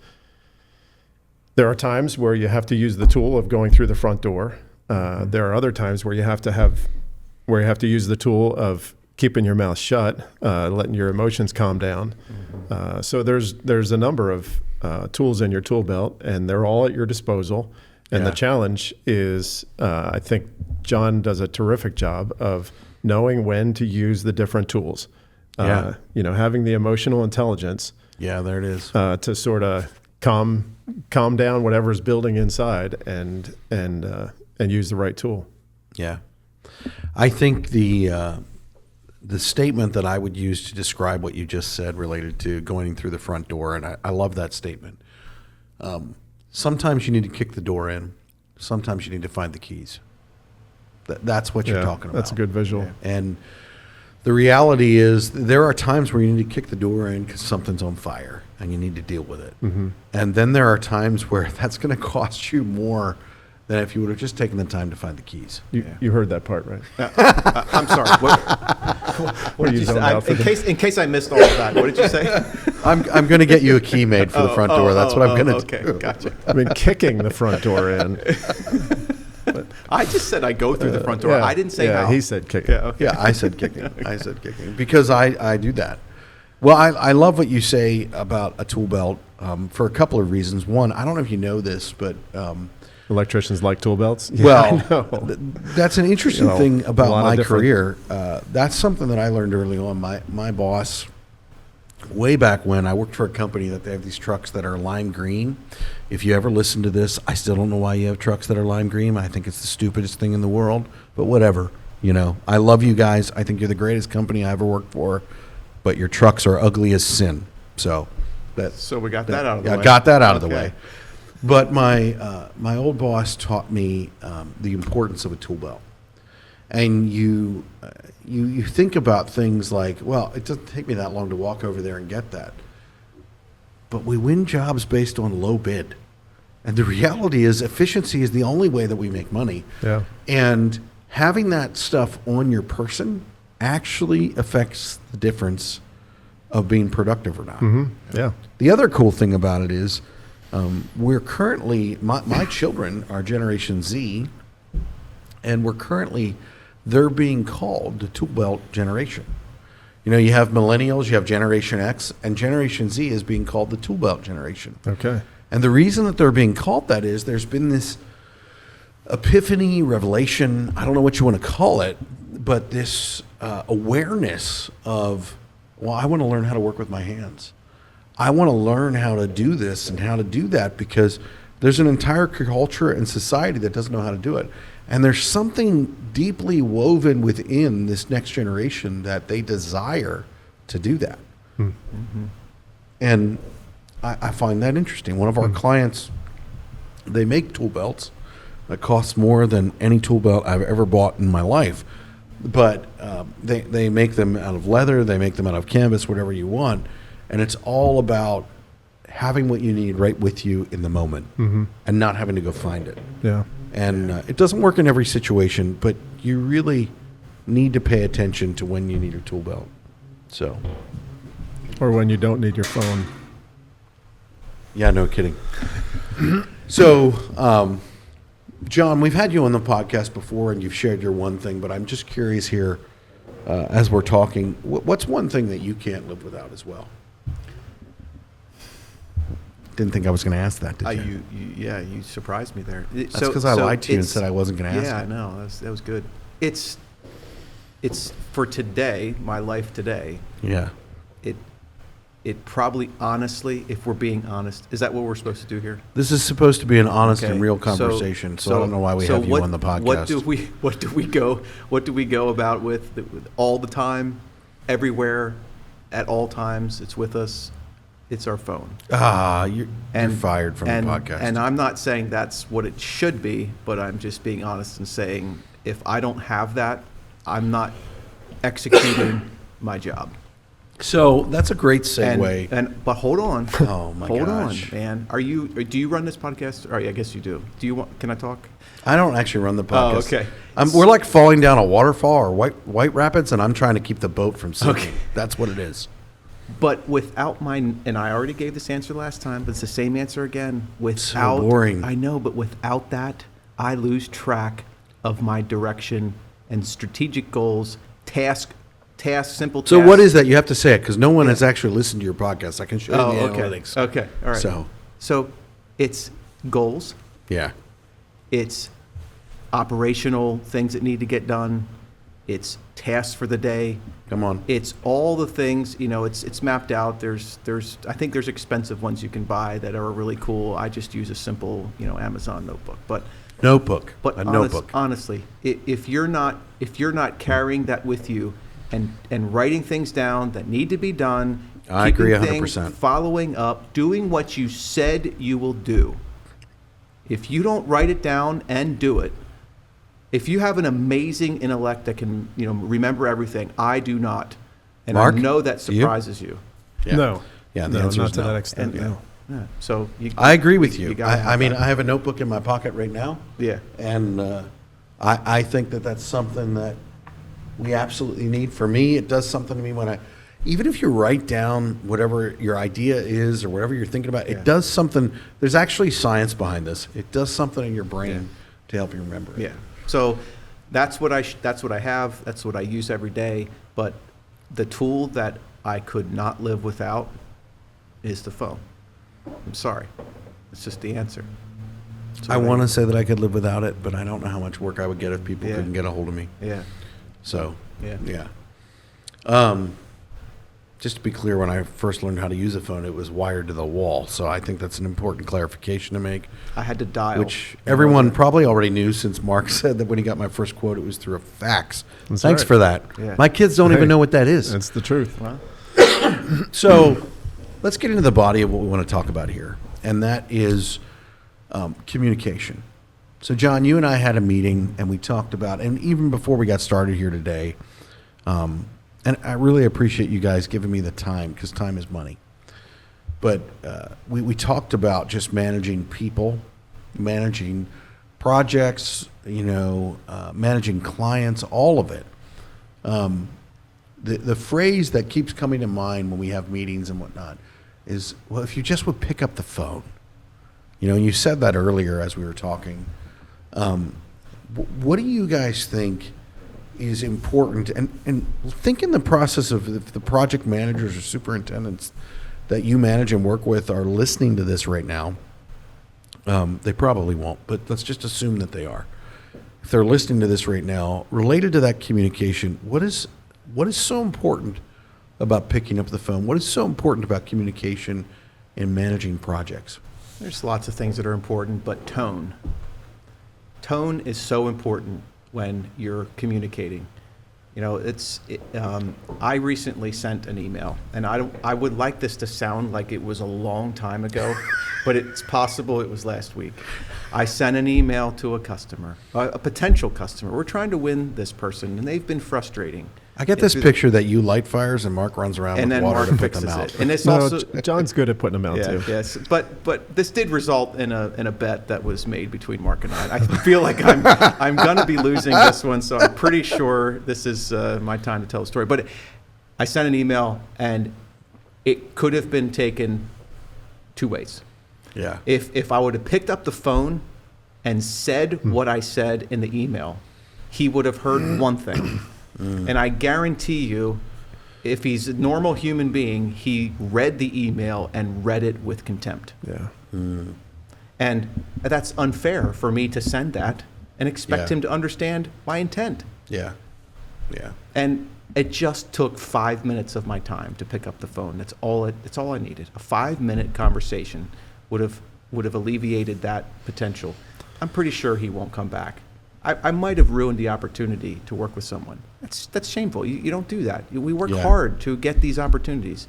there are times where you have to use the tool of going through the front door. There are other times where you have to use the tool of keeping your mouth shut, letting your emotions calm down. So there's a number of tools in your tool belt, and they're all at your disposal. And the challenge is, I think John does a terrific job of knowing when to use the different tools. Having the emotional intelligence. Yeah, there it is. To sort of calm down whatever's building inside and use the right tool. Yeah, I think the statement that I would use to describe what you just said related to going through the front door, and I love that statement. Sometimes you need to kick the door in. Sometimes you need to find the keys. That's what you're talking about. That's a good visual. Yeah. And the reality is there are times where you need to kick the door in because something's on fire and you need to deal with it. Mm-hmm. And then there are times where that's going to cost you more than if you would have just taken the time to find the keys. You heard that part, right? I'm sorry. What did you say? In case I missed all of that, what did you say? I'm going to get you a key made for the front door. That's what I'm going to do. Okay, gotcha. I mean, kicking the front door in. I just said I go through the front door. I didn't say how. He said kicking. Yeah, okay. Yeah, I said kicking. I said kicking because I do that. Well, I love what you say about a tool belt for a couple of reasons. One, I don't know if you know this, but electricians like tool belts. Well, that's an interesting thing about my career. That's something that I learned early on. My boss, way back when, I worked for a company that they have these trucks that are lime green. If you ever listen to this, I still don't know why you have trucks that are lime green. I think it's the stupidest thing in the world, but whatever. I love you guys. I think you're the greatest company I ever worked for, but your trucks are ugly as sin. So we got that out of the way. I got that out of the way. But my old boss taught me the importance of a tool belt. And you think about things like, well, it doesn't take me that long to walk over there and get that. But we win jobs based on low bid. And the reality is efficiency is the only way that we make money. Yeah. And having that stuff on your person actually affects the difference of being productive or not. Mm-hmm. Yeah. The other cool thing about it is we're currently, my children are Generation Z, and they're being called the tool belt generation. You have millennials, you have Generation X, and Generation Z is being called the tool belt generation. Okay. And the reason that they're being called that is there's been this epiphany, revelation, I don't know what you want to call it, but this awareness of, well, I want to learn how to work with my hands. I want to learn how to do this and how to do that because there's an entire culture and society that doesn't know how to do it. And there's something deeply woven within this next generation that they desire to do that. And I find that interesting. One of our clients, they make tool belts that cost more than any tool belt I've ever bought in my life. But they make them out of leather, they make them out of canvas, whatever you want. And it's all about having what you need right with you in the moment and not having to go find it. Yeah. And it doesn't work in every situation, but you really need to pay attention to when you need your tool belt. So, Or when you don't need your phone. yeah, no kidding. So, John, we've had you on the podcast before, and you've shared your one thing, but I'm just curious here, as we're talking, what's one thing that you can't live without as well? Didn't think I was going to ask that, did you? You surprised me there. That's because I lied to you and said I wasn't going to ask Yeah, it. no, that was good. It's for today, my life today. Yeah. It probably, honestly, if we're being honest, is that what we're supposed to do here? This is supposed to be an honest Okay, and real so- conversation, so I don't know why we have you on the podcast. What do we go about with all the time, everywhere, at all times? It's with us. It's our phone. You're fired from the podcast. And I'm not saying that's what it should be, but I'm just being honest and saying if I don't have that, I'm not executing my job. So that's a great segue. But hold on. Oh my hold gosh. on, man. Do you run this podcast? Or I guess you do. Can I talk? I don't actually run the podcast. Oh, okay. We're like falling down a waterfall or white rapids, and I'm trying to keep the boat from sinking. Okay. That's what it is. But without and I already gave this answer last time, but it's the same answer again. Without, boring. I know, but without that, I lose track of my direction and strategic goals, simple tasks. So what is that? You have to say it because no one has actually listened to your podcast. I can show you the okay. analytics. Okay, all right. So it's goals. Yeah. It's operational things that need to get done. It's tasks for the day. Come on. It's all the things, it's mapped out. I think there's expensive ones you can buy that are really cool. I just use a simple, Amazon notebook. But notebook. Honestly, if you're not carrying that with you and writing things down that need to be done, I agree 100%. Following up, doing what you said you will do. If you don't write it down and do it, if you have an amazing intellect that can, remember everything, I do not. And Mark, I know that surprises you. Yeah. No. Yeah, the No, answer not is to no. that extent. And, No. yeah. So I agree with you. gotta have I mean, that. I have a notebook in my pocket right now. Yeah. And I think that that's something that we absolutely need. For me, it does something to me even if you write down whatever your idea is or whatever you're thinking about, it does something. There's actually science behind this. It does something in your brain to help you remember it. Yeah. So that's what I have. That's what I use every day. But the tool that I could not live without is the phone. I'm sorry. It's just the answer. I want to say that I could live without it, but I don't know how much work I would get if people couldn't get a hold of me. Yeah. So, Yeah. Just to be clear, when I first learned how to use a phone, it was wired to the wall. So I think that's an important clarification to make, I had to dial. which everyone probably already knew since Mark said that when he got my first quote, it was through a fax. That's Thanks right. for that. Yeah. My kids don't even Hey, know what that is. That's the truth. Well, So let's get into the body of what we want to talk about here, and that is communication. So, John, you and I had a meeting, and we talked about, and even before we got started here today, and I really appreciate you guys giving me the time because time is money. But we talked about just managing people, managing projects, managing clients, all of it. The phrase that keeps coming to mind when we have meetings and whatnot is, well, if you just would pick up the phone, and you said that earlier as we were talking. What do you guys think is important? And think in the process of if the project managers or superintendents that you manage and work with are listening to this right now. They probably won't, but let's just assume that they are. If they're listening to this right now, related to that communication, what is so important about picking up the phone? What is so important about communication in managing projects? there's lots of things that are important, but tone. Tone is so important when you're communicating. I recently sent an email, and I would like this to sound like it was a long time ago, but it's possible it was last week. I sent an email to a customer, a potential customer. We're trying to win this person, and they've been frustrating. I get this picture that you light fires and Mark runs around And with then water Mark to put fixes them out. it. And it's No, also John's good at putting them out too. Yes, but this did result in a bet that was made between Mark and I. I feel like I'm gonna be losing this one, so I'm pretty sure this is my time to tell the story. But I sent an email, and it could have been taken two ways. Yeah. If I would have picked up the phone and said what I said in the email, he would have heard one thing. And I guarantee you, if he's a normal human being, he read the email and read it with contempt. Yeah. And that's unfair for me to send that and expect Yeah. him to understand my intent. Yeah. Yeah. And it just took 5 minutes of my time to pick up the phone. That's all I needed. A 5-minute conversation would have alleviated that potential. I'm pretty sure he won't come back. I might have ruined the opportunity to work with someone. That's shameful. You don't do that. We work hard to get these opportunities.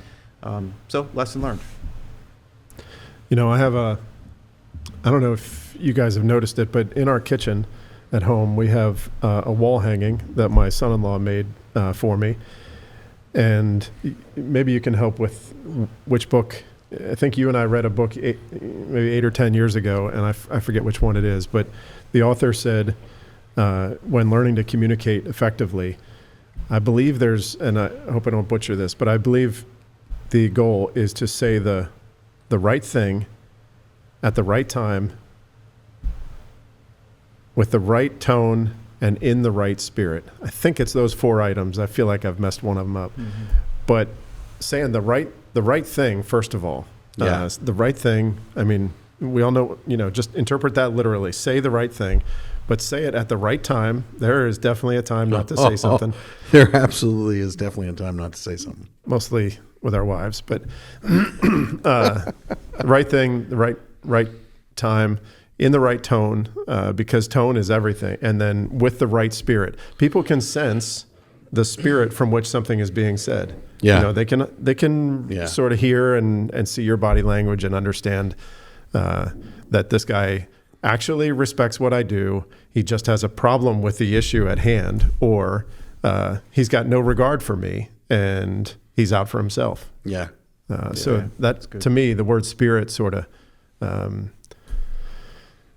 So lesson learned. I don't know if you guys have noticed it, but in our kitchen at home, we have a wall hanging that my son-in-law made for me. And maybe you can help with which book. I think you and I read a book maybe 8 or 10 years ago, and I forget which one it is, but the author said, when learning to communicate effectively, I believe and I hope I don't butcher this, but I believe the goal is to say the right thing at the right time with the right tone and in the right spirit. I think it's those 4 items. I feel like I've messed one of them up. Mm-hmm. But saying the right thing, first of all. Yeah. The right thing, I mean, we all know, just interpret that literally. Say the right thing, but say it at the right time. There is definitely a time not to say something. There absolutely is definitely a time not to say something. Mostly with our wives, but right thing, the right time, in the right tone, because tone is everything. And then with the right spirit. People can sense the spirit from which something is being said. Yeah. They can sort of hear and see your body language and understand that this guy actually respects what I do. He just has a problem with the issue at hand, or he's got no regard for me and he's out for himself. Yeah. So that, to me, the word spirit sort of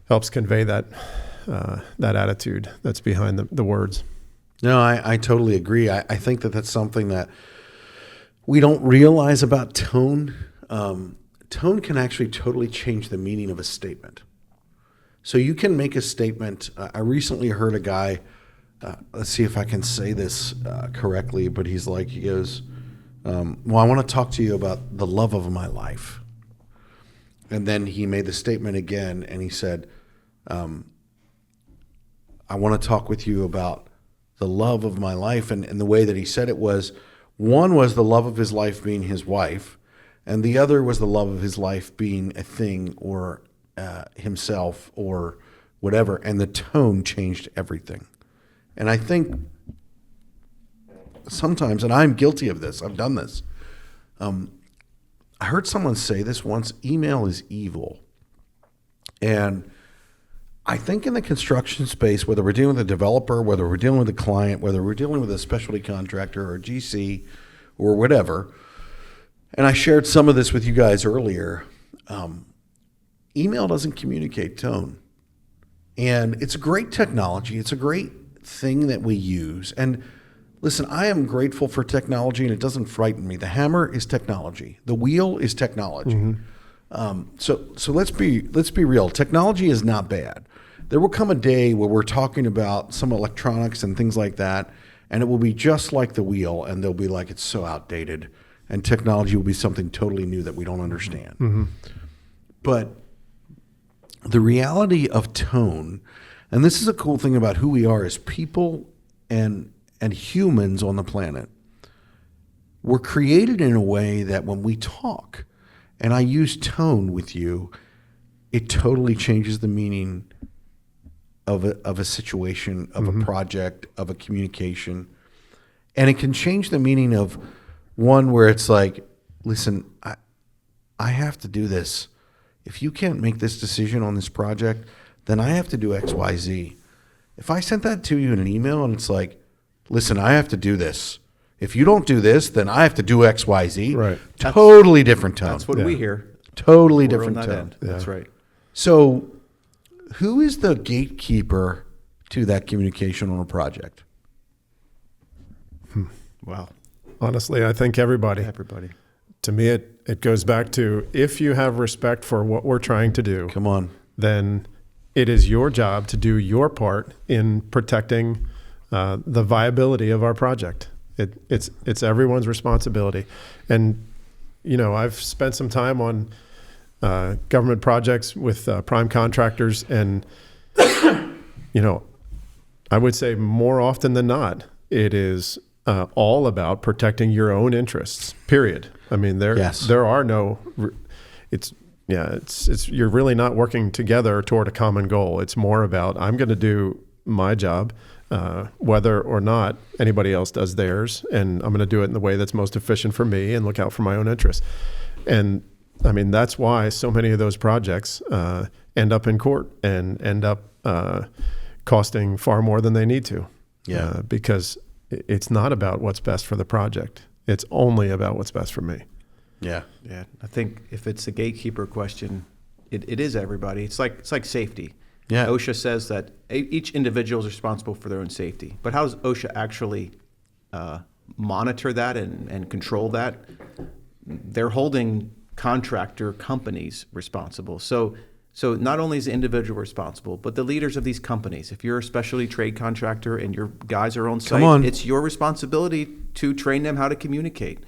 helps convey that attitude that's behind the words. No, I totally agree. I think that's something that we don't realize about tone. Tone can actually totally change the meaning of a statement. So you can make a statement. I recently heard a guy, let's see if I can say this correctly, but he goes, well, I want to talk to you about the love of my life. And then he made the statement again, and he said, I want to talk with you about the love of my life. And the way that he said it was, one was the love of his life being his wife, and the other was the love of his life being a thing or himself or whatever. And the tone changed everything. And I think sometimes, and I'm guilty of this, I've done this. I heard someone say this once, email is evil. And I think in the construction space, whether we're dealing with a developer, whether we're dealing with a client, whether we're dealing with a specialty contractor or a GC or whatever, and I shared some of this with you guys earlier, email doesn't communicate tone. And it's a great technology. It's a great thing that we use. And listen, I am grateful for technology, and it doesn't frighten me. The hammer is technology. The wheel is technology. Mm-hmm. So let's be real. Technology is not bad. There will come a day where we're talking about some electronics and things like that, and it will be just like the wheel, and they'll be like, it's so outdated, and technology will be something totally new that we don't understand. Mm-hmm. But the reality of tone, and this is a cool thing about who we are as people and humans on the planet, we're created in a way that when we talk, and I use tone with you, it totally changes the meaning of a situation, of a project, of a communication. And it can change the meaning of one where it's like, listen, I have to do this. If you can't make this decision on this project, then I have to do X, Y, Z. If I sent that to you in an email and it's like, listen, I have to do this. If you don't do this, then I have to do X, Y, Z. Right. Totally different tone. That's what we hear. Totally We're different on that tone. end. That's right. So who is the gatekeeper to that communication on a project? Wow. Honestly, I think everybody. Everybody. To me, it goes back to, if you have respect for what we're trying to do, Come on. then it is your job to do your part in protecting the viability of our project. It's everyone's responsibility. And, you know, I've spent some time on government projects with prime contractors, and, you know, I would say more often than not, it is all about protecting your own interests, period. I mean, there are no, it's you're really not working together toward a common goal. It's more about, I'm going to do my job, whether or not anybody else does theirs, and I'm going to do it in the way that's most efficient for me and look out for my own interests. And I mean, that's why so many of those projects end up in court and end up costing far more than they need to. Yeah. Because it's not about what's best for the project. It's only about what's best for me. Yeah. Yeah. I think if it's a gatekeeper question, it is everybody. It's like safety. Yeah. OSHA says that each individual is responsible for their own safety. But how does OSHA actually monitor that and control that? They're holding contractor companies responsible. So not only is the individual responsible, but the leaders of these companies. If you're a specialty trade contractor and your guys are on site, it's your responsibility to train them how to communicate.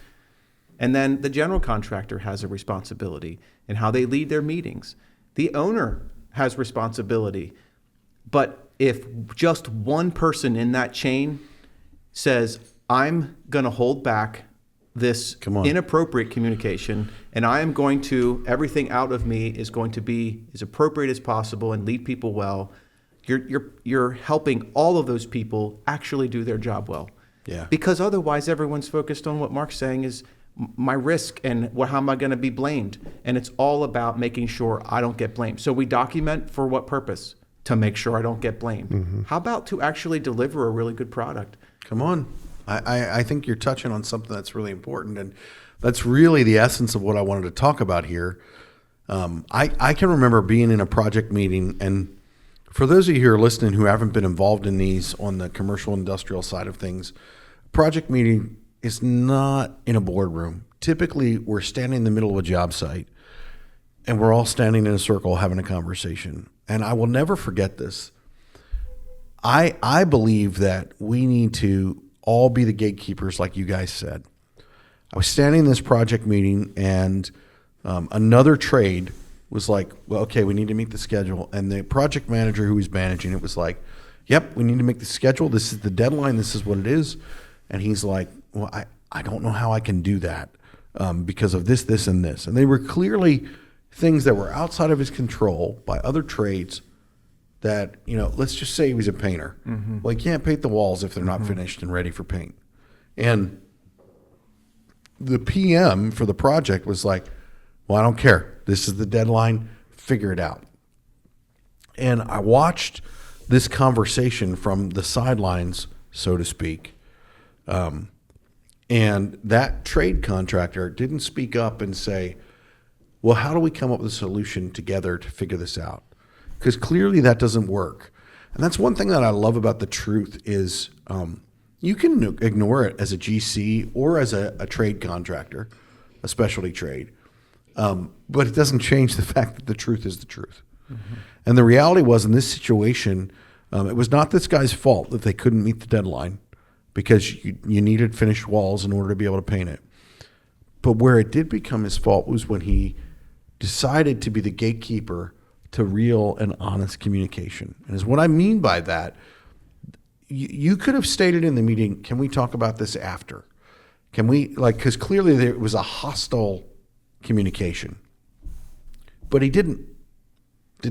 And then the general contractor has a responsibility in how they lead their meetings. The owner has responsibility. But if just one person in that chain says, I'm going to hold back this inappropriate communication, and I am going to, everything out of me is going to be as appropriate as possible and lead people well, you're helping all of those people actually do their job well. Yeah. Because otherwise everyone's focused on what Mark's saying is my risk and how am I going to be blamed? And it's all about making sure I don't get blamed. So we document for what purpose? To make sure I don't get blamed. Mm-hmm. How about to actually deliver a really good product? Come on. I think you're touching on something that's really important, and that's really the essence of what I wanted to talk about here. I can remember being in a project meeting, and for those of you who are listening who haven't been involved in these on the commercial industrial side of things, project meeting is not in a boardroom. Typically, we're standing in the middle of a job site, and we're all standing in a circle having a conversation. And I will never forget this. I believe that we need to all be the gatekeepers, like you guys said. I was standing in this project meeting, and another trade was like, well, okay, we need to meet the schedule. And the project manager who was managing it was like, yep, we need to make the schedule. This is the deadline. This is what it is. And he's like, well, I don't know how I can do that because of this, this, and this. And they were clearly things that were outside of his control by other trades that, you know, let's just say he was a painter. Mm-hmm. Well, he can't paint the walls if they're not finished and ready for paint. And the PM for the project was like, well, I don't care. This is the deadline. Figure it out. And I watched this conversation from the sidelines, so to speak. And that trade contractor didn't speak up and say, well, how do we come up with a solution together to figure this out? Because clearly that doesn't work. And that's one thing that I love about the truth is you can ignore it as a GC or as a trade contractor, a specialty trade. But it doesn't change the fact that the truth is the truth. Mm-hmm. And the reality was in this situation, it was not this guy's fault that they couldn't meet the deadline because you needed finished walls in order to be able to paint it. But where it did become his fault was when he decided to be the gatekeeper to real and honest communication. And is what I mean by that, you could have stated in the meeting, can we talk about this after? Can we, because clearly there was a hostile communication. But he didn't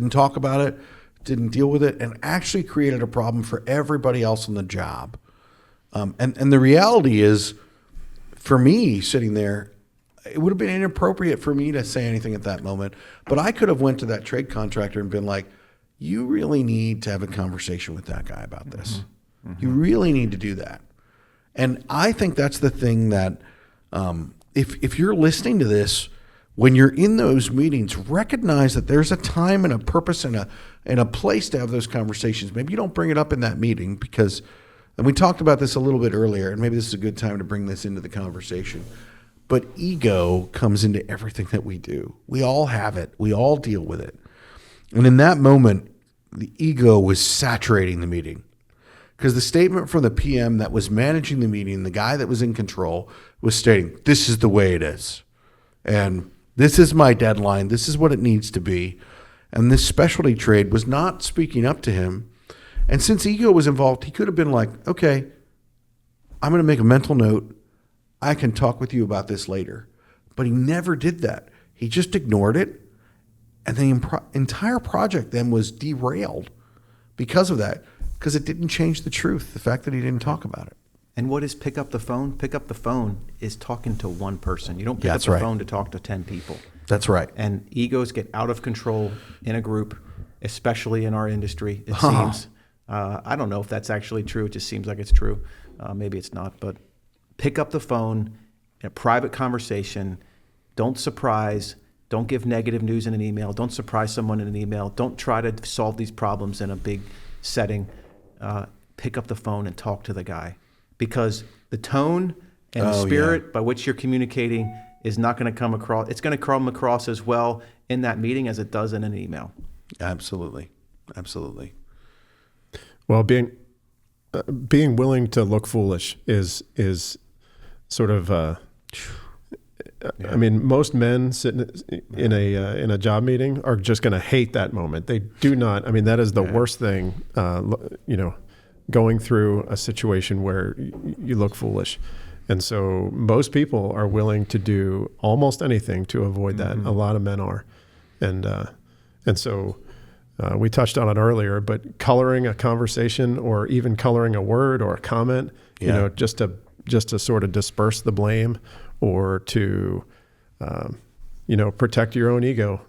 talk about it, didn't deal with it, and actually created a problem for everybody else on the job. And the reality is, for me sitting there, it would have been inappropriate for me to say anything at that moment. But I could have went to that trade contractor and been like, you really need to have a conversation with that guy about this. You really need to do that. And I think that's the thing that if you're listening to this, when you're in those meetings, recognize that there's a time and a purpose and a place to have those conversations. Maybe you don't bring it up in that meeting because, and we talked about this a little bit earlier, and maybe this is a good time to bring this into the conversation. But ego comes into everything that we do. We all have it. We all deal with it. And in that moment, the ego was saturating the meeting. Because the statement from the PM that was managing the meeting, the guy that was in control, was stating, this is the way it is. And this is my deadline. This is what it needs to be. And this specialty trade was not speaking up to him. And since ego was involved, he could have been like, okay, I'm going to make a mental note. I can talk with you about this later. But he never did that. He just ignored it. And the entire project then was derailed because of that. Because it didn't change the truth, the fact that he didn't talk about it. And what is pick up the phone? Pick up the phone is talking to one person. You don't pick up That's the right. phone to talk to 10 people. That's right. And egos get out of control in a group, especially in our industry, it seems. I don't know if that's actually true. It just seems like it's true. Maybe it's not. But pick up the phone in a private conversation. Don't surprise. Don't give negative news in an email. Don't surprise someone in an email. Don't try to solve these problems in a big setting. Pick up the phone and talk to the guy, because the tone and the spirit by which you're communicating is not going to come across. It's going to come across as well in that meeting as it does in an email. Absolutely. Absolutely. Well, being willing to look foolish is sort of. I mean, most men sitting in a job meeting are just going to hate that moment. They do not. I mean, that is the worst thing. Going through a situation where you look foolish, and so most people are willing to do almost anything to avoid that. A lot of men are, and so we touched on it earlier. But coloring a conversation, or even coloring a word or a comment, just to sort of disperse the blame, or to, protect your own ego.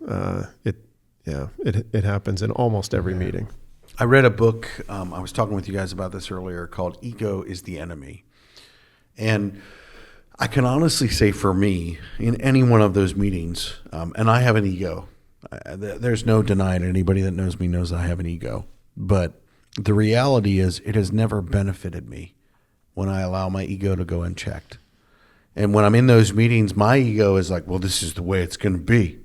It happens in almost every meeting. I read a book, I was talking with you guys about this earlier, called Ego is the Enemy. And I can honestly say for me, in any one of those meetings, and I have an ego. There's no denying it. Anybody that knows me knows I have an ego. But the reality is it has never benefited me when I allow my ego to go unchecked. And when I'm in those meetings, my ego is like, well, this is the way it's going to be.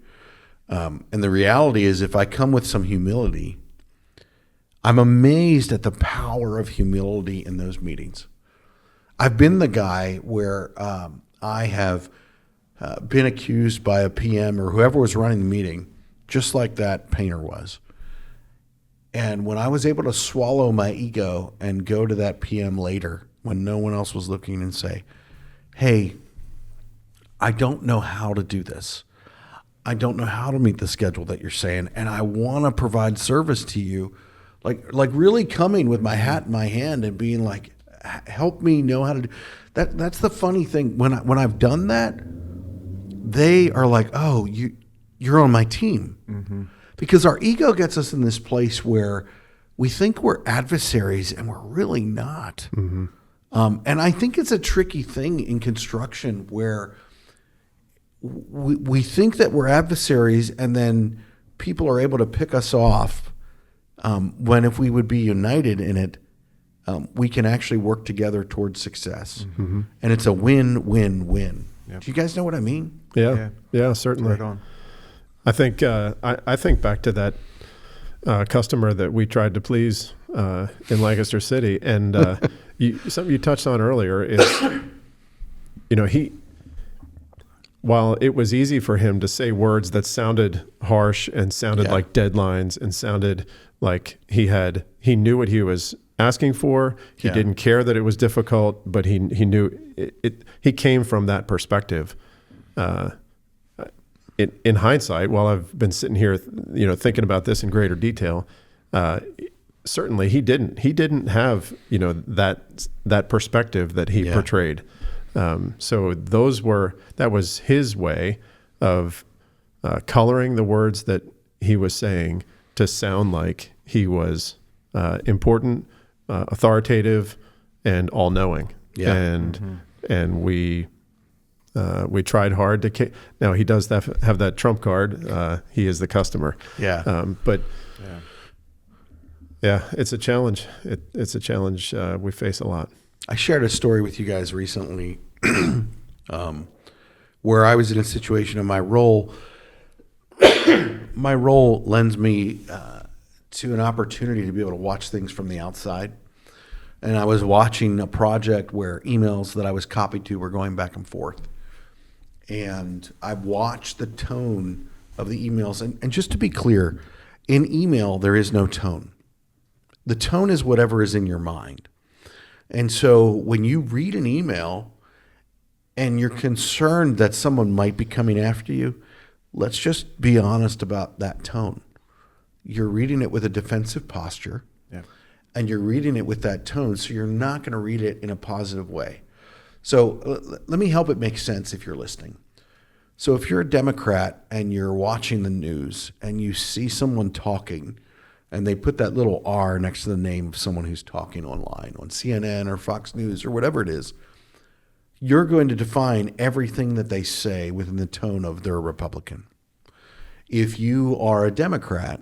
And the reality is, if I come with some humility, I'm amazed at the power of humility in those meetings. I've been the guy where I have been accused by a PM or whoever was running the meeting, just like that painter was. And when I was able to swallow my ego and go to that PM later when no one else was looking and say, hey, I don't know how to do this. I don't know how to meet the schedule that you're saying, and I want to provide service to you. Like really coming with my hat in my hand and being like, help me know how to do that. That's the funny thing. When I've done that, they are like, oh, you're on my team. Because our ego gets us in this place where we think we're adversaries and we're really not. And I think it's a tricky thing in construction where we think that we're adversaries, and then people are able to pick us off. When if we would be united in it, we can actually work together towards success. And it's a win-win-win. Yep. Do you guys know what I mean? Yeah, certainly. Right on. I think I think back to that customer that we tried to please in Lancaster City, and something you touched on earlier is, while it was easy for him to say words that sounded harsh and sounded like deadlines and sounded like he knew what he was asking for. He didn't care that it was difficult, but he knew it. He came from that perspective. In hindsight, while I've been sitting here, thinking about this in greater detail, certainly he didn't have, that perspective that he portrayed. So that was his way of coloring the words that he was saying to sound like he was important, authoritative, and all-knowing. Yeah. And we tried hard to. Now he does have that trump card. He is the customer. Yeah. But it's a challenge. It's a challenge we face a lot. I shared a story with you guys recently where I was in a situation in my role. My role lends me to an opportunity to be able to watch things from the outside. And I was watching a project where emails that I was copied to were going back and forth. And I watched the tone of the emails. And just to be clear, in email, there is no tone. The tone is whatever is in your mind. And so when you read an email and you're concerned that someone might be coming after you, let's just be honest about that tone. You're reading it with a defensive posture, and you're reading it with that tone, so you're not going to read it in a positive way. So let me help it make sense if you're listening. So if you're a Democrat and you're watching the news and you see someone talking, and they put that little R next to the name of someone who's talking online on CNN or Fox News or whatever it is, you're going to define everything that they say within the tone of they're a Republican. If you are a Democrat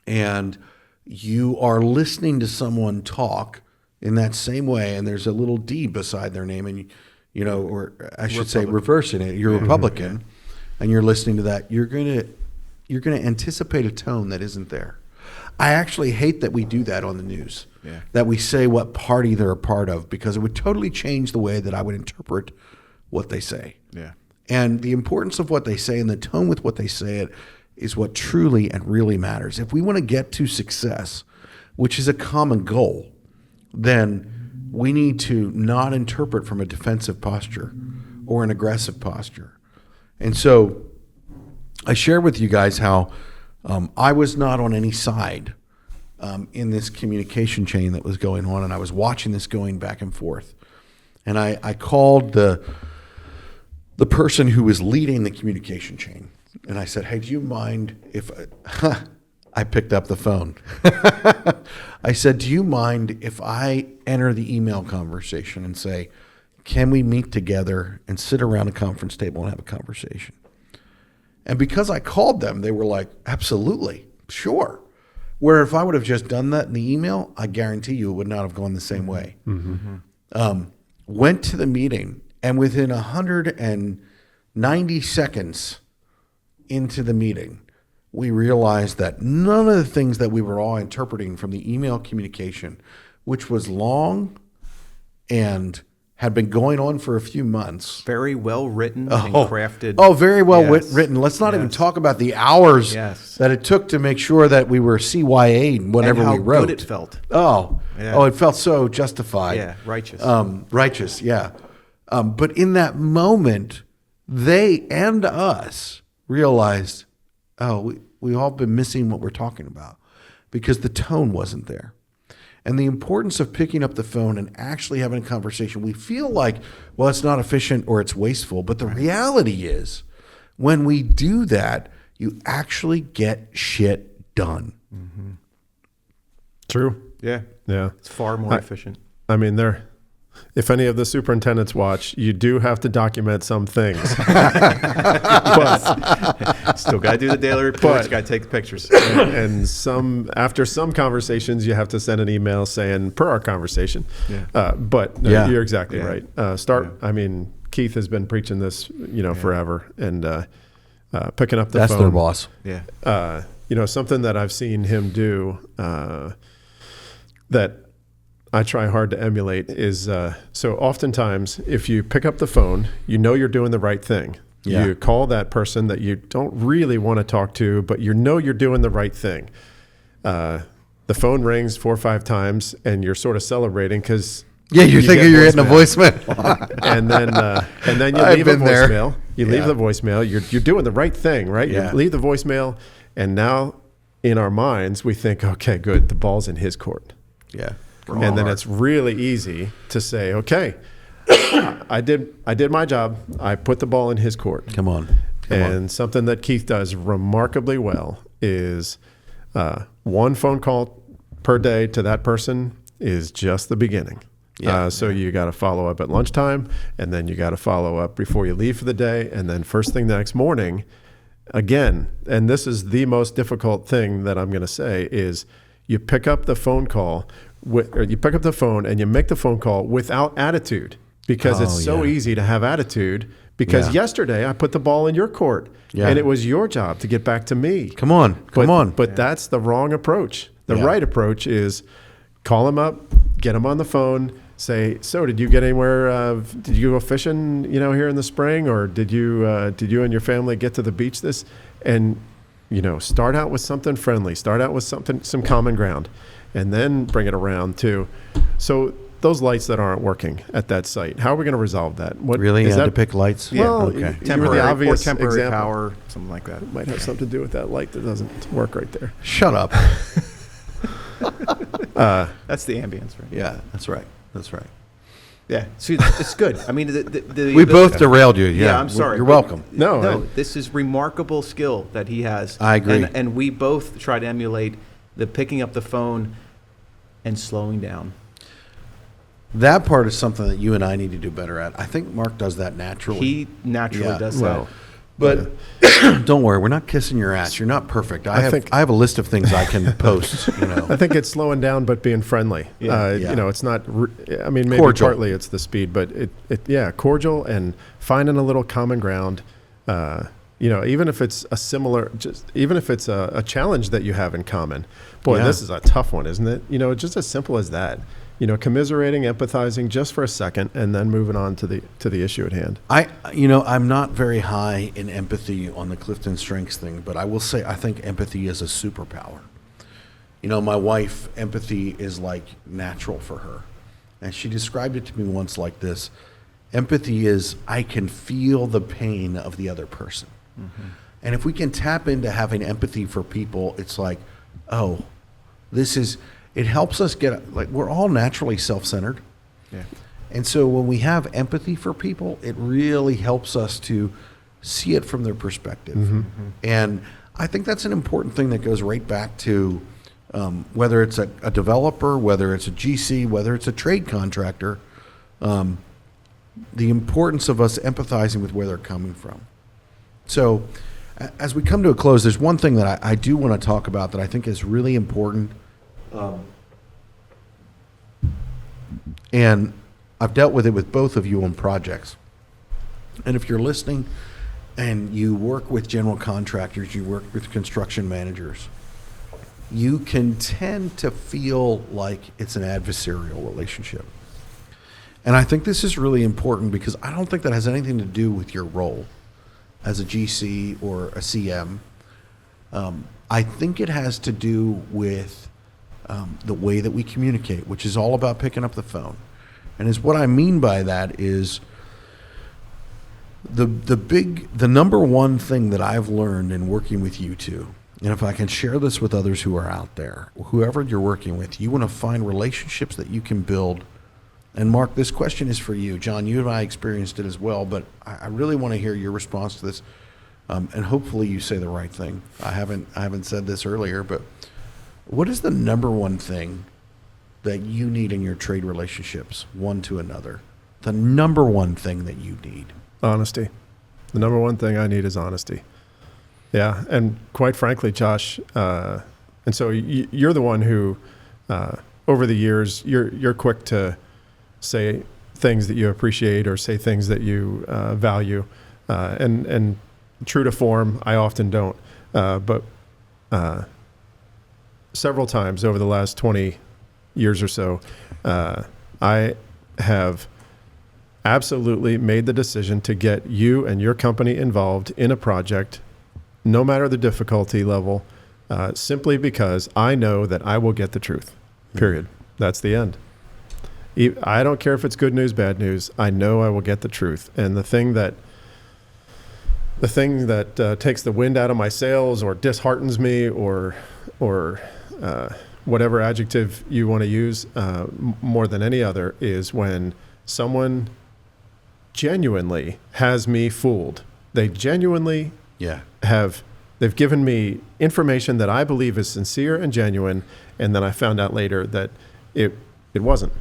and you are listening to someone talk in that same way, and there's a little D beside their name, and or I should say reversing it, you're a Republican, and you're listening to that, you're going to anticipate a tone that isn't there. I actually hate that we do that on the news, that we say what party they're a part of, because it would totally change the way that I would interpret what they say. Yeah. And the importance of what they say and the tone with what they say it is what truly and really matters. If we want to get to success, which is a common goal, then we need to not interpret from a defensive posture or an aggressive posture. And so I shared with you guys how I was not on any side in this communication chain that was going on, and I was watching this going back and forth. And I called the person who was leading the communication chain, and I said, "Hey, do you mind if I picked up the phone?" I said, "Do you mind if I enter the email conversation and say, can we meet together and sit around a conference table and have a conversation?" And because I called them, they were like, "Absolutely, sure." Where if I would have just done that in the email, I guarantee you it would not have gone the same way. Went to the meeting, and within 190 seconds into the meeting, we realized that none of the things that we were all interpreting from the email communication, which was long and had been going on for a few months. Very well written and crafted. Oh, very well written. Let's not even talk about the hours that it took to make sure that we were CYA and whatever we wrote. And how good it felt. It felt so justified. Yeah, righteous. Righteous, yeah. But in that moment, they and us realized, we all been missing what we're talking about because the tone wasn't there. And the importance of picking up the phone and actually having a conversation. We feel like, well, it's not efficient or it's wasteful. But the reality is, when we do that, you actually get shit done. Mm-hmm. True. Yeah. Yeah. It's far more efficient. I mean, if any of the superintendents watch, you do have to document some things. But still got to do the daily reports, got to take the pictures. And after some conversations, you have to send an email saying, per our conversation. Yeah. You're exactly right. I mean, Keith has been preaching this, forever, and picking up the phone. That's their boss. Yeah. Something that I've seen him do that I try hard to emulate is, so oftentimes if you pick up the phone, you're doing the right thing. Yeah. You call that person that you don't really want to talk to, but you're doing the right thing. The phone rings 4 or 5 times and you're sort of celebrating because you're thinking you're getting a voicemail. and then you leave a voicemail. You leave the voicemail. You're doing the right thing, right? You leave the voicemail, and now in our minds, we think, okay, good, the ball's in his court. Yeah. And then it's really easy to say, okay, I did my job. I put the ball in his court. Come on. And something that Keith does remarkably well is one phone call per day to that person is just the beginning. So you got to follow up at lunchtime, and then you got to follow up before you leave for the day, and then first thing the next morning. Again, and this is the most difficult thing that I'm going to say, is you pick up the phone call, or you pick up the phone and you make the phone call without attitude, because it's so easy to have attitude. Because yesterday I put the ball in your court, and it was your job to get back to me. Come on. But that's the wrong approach. The right approach is call him up, get him on the phone, say, so did you get anywhere? Did you go fishing, here in the spring, or did you and your family get to the beach this? And start out with something friendly. Start out with some common ground, and then bring it around to. So those lights that aren't working at that site, how are we going to resolve that? What really had to pick lights? Well, okay. Temporary, obvious temporary example. power, something like that. It might have something to do with that light that doesn't work right there. Shut up. That's the ambience, right? Yeah, that's right. Yeah, see, it's good. I mean, we both derailed you. Yeah, I'm sorry. You're welcome. No, this is remarkable skill that he has. I agree. And we both try to emulate the picking up the phone and slowing down. That part is something that you and I need to do better at. I think Mark does that naturally. He naturally does that. But don't worry, we're not kissing your ass. You're not perfect. I have a list of things I can post. I think it's slowing down, but being friendly. It's not. Maybe cordial. Partly it's the speed, but cordial and finding a little common ground. Even if it's even if it's a challenge that you have in common. Boy, this is a tough one, isn't it? Just as simple as that. Commiserating, empathizing just for a second, and then moving on to the issue at hand. I'm not very high in empathy on the Clifton Strengths thing, but I will say I think empathy is a superpower. My wife, empathy is like natural for her, and she described it to me once like this: empathy is I can feel the pain of the other person, and if we can tap into having empathy for people, it's like, oh, this is. It helps us we're all naturally self-centered. Yeah. And so when we have empathy for people, it really helps us to see it from their perspective. And I think that's an important thing that goes right back to whether it's a developer, whether it's a GC, whether it's a trade contractor, the importance of us empathizing with where they're coming from. So as we come to a close, there's one thing that I do want to talk about that I think is really important. And I've dealt with it with both of you on projects. And if you're listening and you work with general contractors, you work with construction managers, you can tend to feel like it's an adversarial relationship. And I think this is really important because I don't think that has anything to do with your role as a GC or a CM. I think it has to do with the way that we communicate, which is all about picking up the phone. And what I mean by that is the number one thing that I've learned in working with you two, and if I can share this with others who are out there, whoever you're working with, you want to find relationships that you can build. And Mark, this question is for you. John, you and I experienced it as well, but I really want to hear your response to this. And hopefully you say the right thing. I haven't said this earlier, but what is the number one thing that you need in your trade relationships, one to another? The number one thing that you need? Honesty. The number one thing I need is honesty. Yeah, and quite frankly, Josh, and so you're the one who, over the years, you're quick to say things that you appreciate or say things that you value, and true to form, I often don't. But several times over the last 20 years or so, I have absolutely made the decision to get you and your company involved in a project, no matter the difficulty level, simply because I know that I will get the truth, period. That's the end. I don't care if it's good news, bad news. I know I will get the truth. And the thing that the thing that takes the wind out of my sails or disheartens me or whatever adjective you want to use, more than any other, is when someone genuinely has me fooled. They genuinely they've given me information that I believe is sincere and genuine, and then I found out later that it wasn't.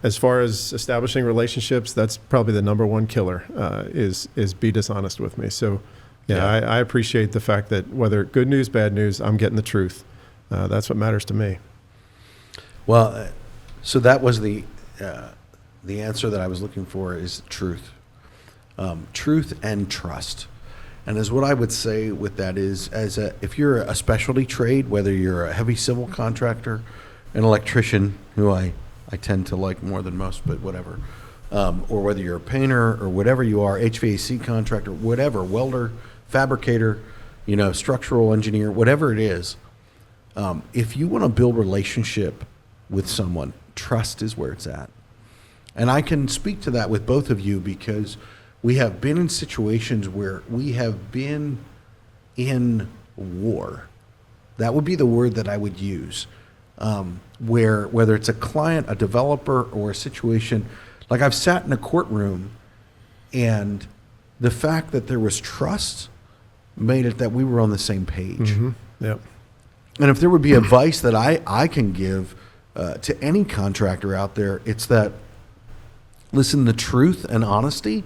As far as establishing relationships, that's probably the number one killer, is be dishonest with me. So I appreciate the fact that whether good news, bad news, I'm getting the truth. That's what matters to me. Well, so that was the answer that I was looking for, is truth. Truth and trust. And as what I would say with that is, if you're a specialty trade, whether you're a heavy civil contractor, an electrician, who I tend to like more than most, but whatever, or whether you're a painter or whatever you are, HVAC contractor, whatever, welder, fabricator, structural engineer, whatever it is, if you want to build relationship with someone, trust is where it's at. And I can speak to that with both of you because we have been in situations where we have been in war. That would be the word that I would use. Where whether it's a client, a developer, or a situation, like I've sat in a courtroom and the fact that there was trust made it that we were on the same page. Mm-hmm. Yep. And if there would be advice that I can give to any contractor out there, it's that, listen, the truth and honesty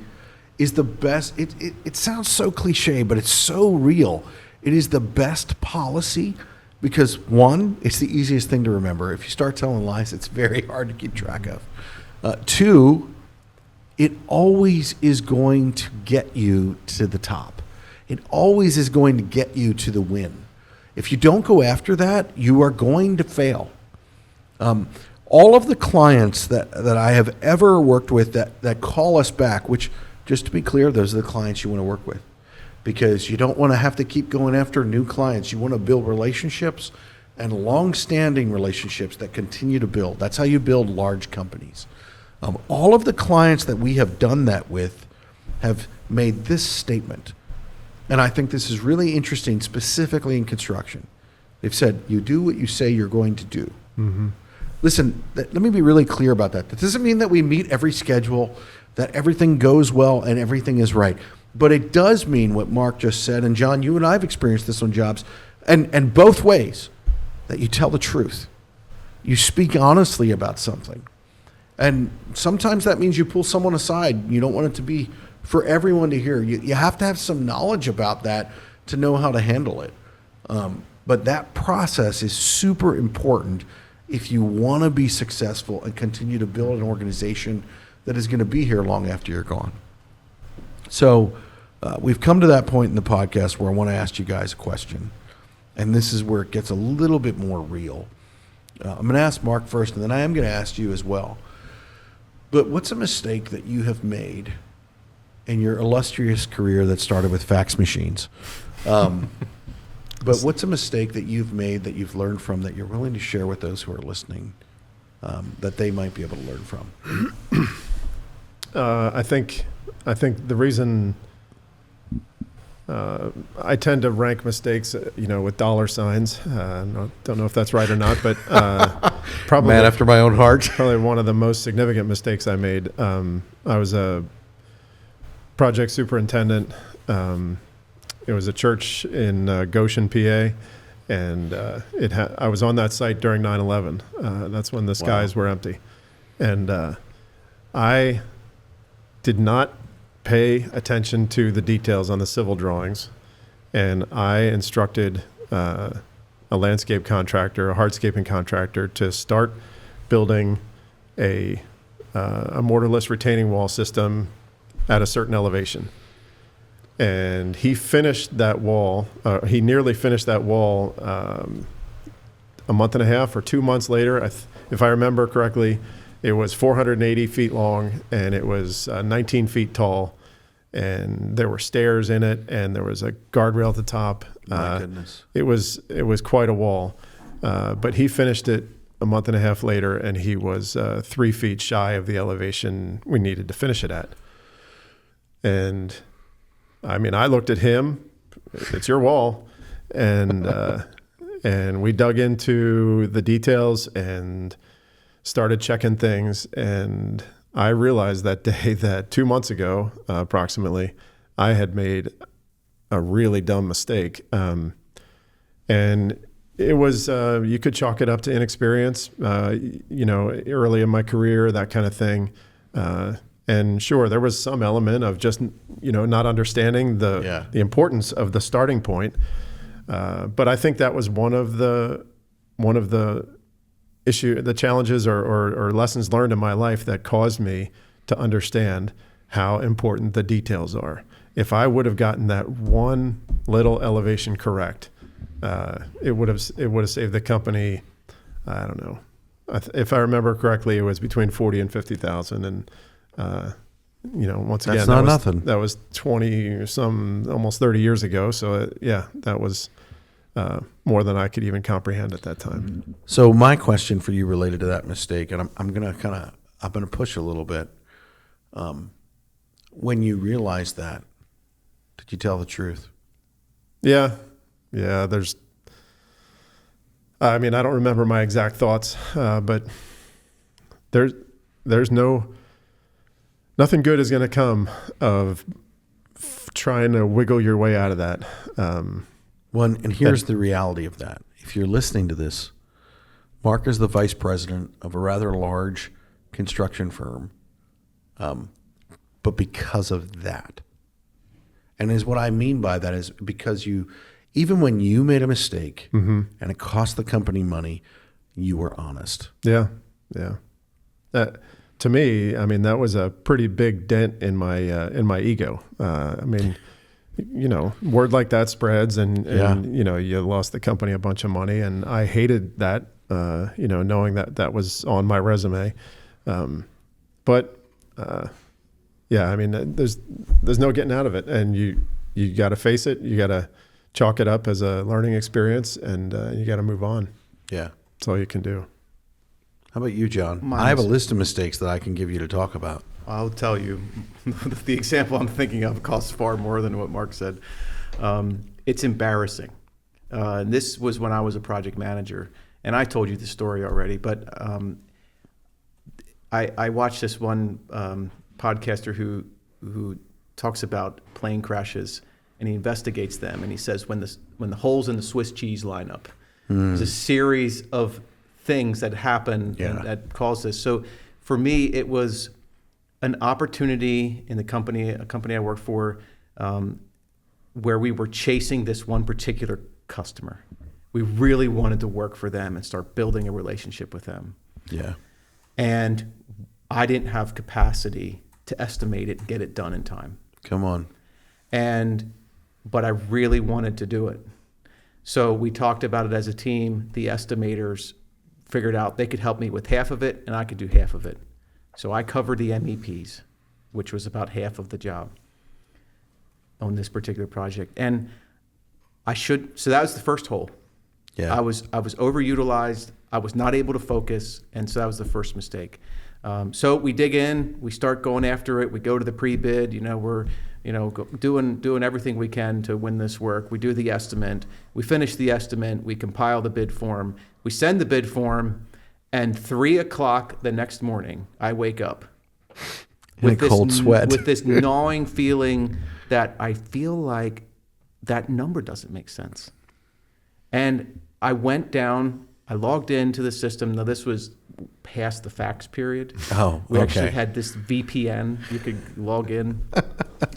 is the best. It sounds so cliche, but it's so real. It is the best policy because, one, it's the easiest thing to remember. If you start telling lies, it's very hard to keep track of. Two, it always is going to get you to the top. It always is going to get you to the win. If you don't go after that, you are going to fail. All of the clients that I have ever worked with that call us back, which, just to be clear, those are the clients you want to work with, because you don't want to have to keep going after new clients. You want to build relationships and long-standing relationships that continue to build. That's how you build large companies. All of the clients that we have done that with have made this statement, and I think this is really interesting, specifically in construction. They've said, you do what you say you're going to do. Mm-hmm. Listen, let me be really clear about that. That doesn't mean that we meet every schedule, that everything goes well and everything is right. But it does mean what Mark just said, and John, you and I have experienced this on jobs, and both ways, that you tell the truth. You speak honestly about something. And sometimes that means you pull someone aside. You don't want it to be for everyone to hear. You have to have some knowledge about that to know how to handle it. But that process is super important if you want to be successful and continue to build an organization that is going to be here long after you're gone. So we've come to that point in the podcast where I want to ask you guys a question. And this is where it gets a little bit more real. I'm going to ask Mark first, and then I am going to ask you as well. But what's a mistake that you have made in your illustrious career that started with fax machines? But what's a mistake that you've made that you've learned from that you're willing to share with those who are listening, that they might be able to learn from? I think the reason I tend to rank mistakes, with dollar signs. Don't know if that's right or not, but probably man after my own heart. Probably one of the most significant mistakes I made. I was a project superintendent. It was a church in Goshen, PA, and I was on that site during 9/11. That's when the skies were empty, and I did not pay attention to the details on the civil drawings, and I instructed a landscape contractor, a hardscaping contractor, to start building a mortarless retaining wall system at a certain elevation. And he finished that wall. He nearly finished that wall a month and a half or 2 months later. If I remember correctly, it was 480 feet long and it was 19 feet tall. And there were stairs in it, and there was a guardrail at the top. My goodness! It was quite a wall. But he finished it a month and a half later, and he was 3 feet shy of the elevation we needed to finish it at. And I mean, I looked at him, it's your wall. And we dug into the details and started checking things. And I realized that day that 2 months ago, approximately, I had made a really dumb mistake. And it was, you could chalk it up to inexperience, early in my career, that kind of thing. And sure, there was some element of just, not understanding the importance of the starting point. But I think that was one of the challenges or lessons learned in my life that caused me to understand how important the details are. If I would have gotten that one little elevation correct, it would have saved the company. I don't know. If I remember correctly, it was between 40 and 50,000. And, once again, that's not nothing. That was 20 or almost 30 years ago. So that was more than I could even comprehend at that time. So my question for you related to that mistake, and I'm going to push a little bit. When you realized that, did you tell the truth? Yeah. I don't remember my exact thoughts, but there's nothing good is going to come of trying to wiggle your way out of that. And here's the reality of that. If you're listening to this, Mark is the vice president of a rather large construction firm, but because of that. And what I mean by that is because even when you made a mistake and it cost the company money, you were honest. Yeah. To me, that was a pretty big dent in my ego. Word like that spreads, and you lost the company a bunch of money, and I hated that. Knowing that was on my resume, there's no getting out of it, and you got to face it. You got to chalk it up as a learning experience, and you got to move on. Yeah, that's all you can do. How about you, John? I have a list of mistakes that I can give you to talk about. I'll tell you, the example I'm thinking of costs far more than what Mark said. It's embarrassing. This was when I was a project manager, and I told you the story already, but I watched this one podcaster who talks about plane crashes, and he investigates them, and he says when the holes in the Swiss cheese line up, there's a series of things that happen that cause this. So for me, it was an opportunity in a company I worked for, where we were chasing this one particular customer. We really wanted to work for them and start building a relationship with them. Yeah. And I didn't have capacity to estimate it and get it done in time. Come on. But I really wanted to do it. So we talked about it as a team. The estimators figured out they could help me with half of it and I could do half of it. So I covered the MEPs, which was about half of the job on this particular project. And so that was the first hole. Yeah. I was overutilized. I was not able to focus. And so that was the first mistake. So we dig in, we start going after it. We go to the pre-bid, we're, doing everything we can to win this work. We do the estimate. We finish the estimate. We compile the bid form. We send the bid form. And 3:00 the next morning, I wake up with a cold sweat, with this gnawing feeling that I feel like that number doesn't make sense. And I went down, I logged into the system. Now this was past the fax period. We actually had this VPN. You could log in.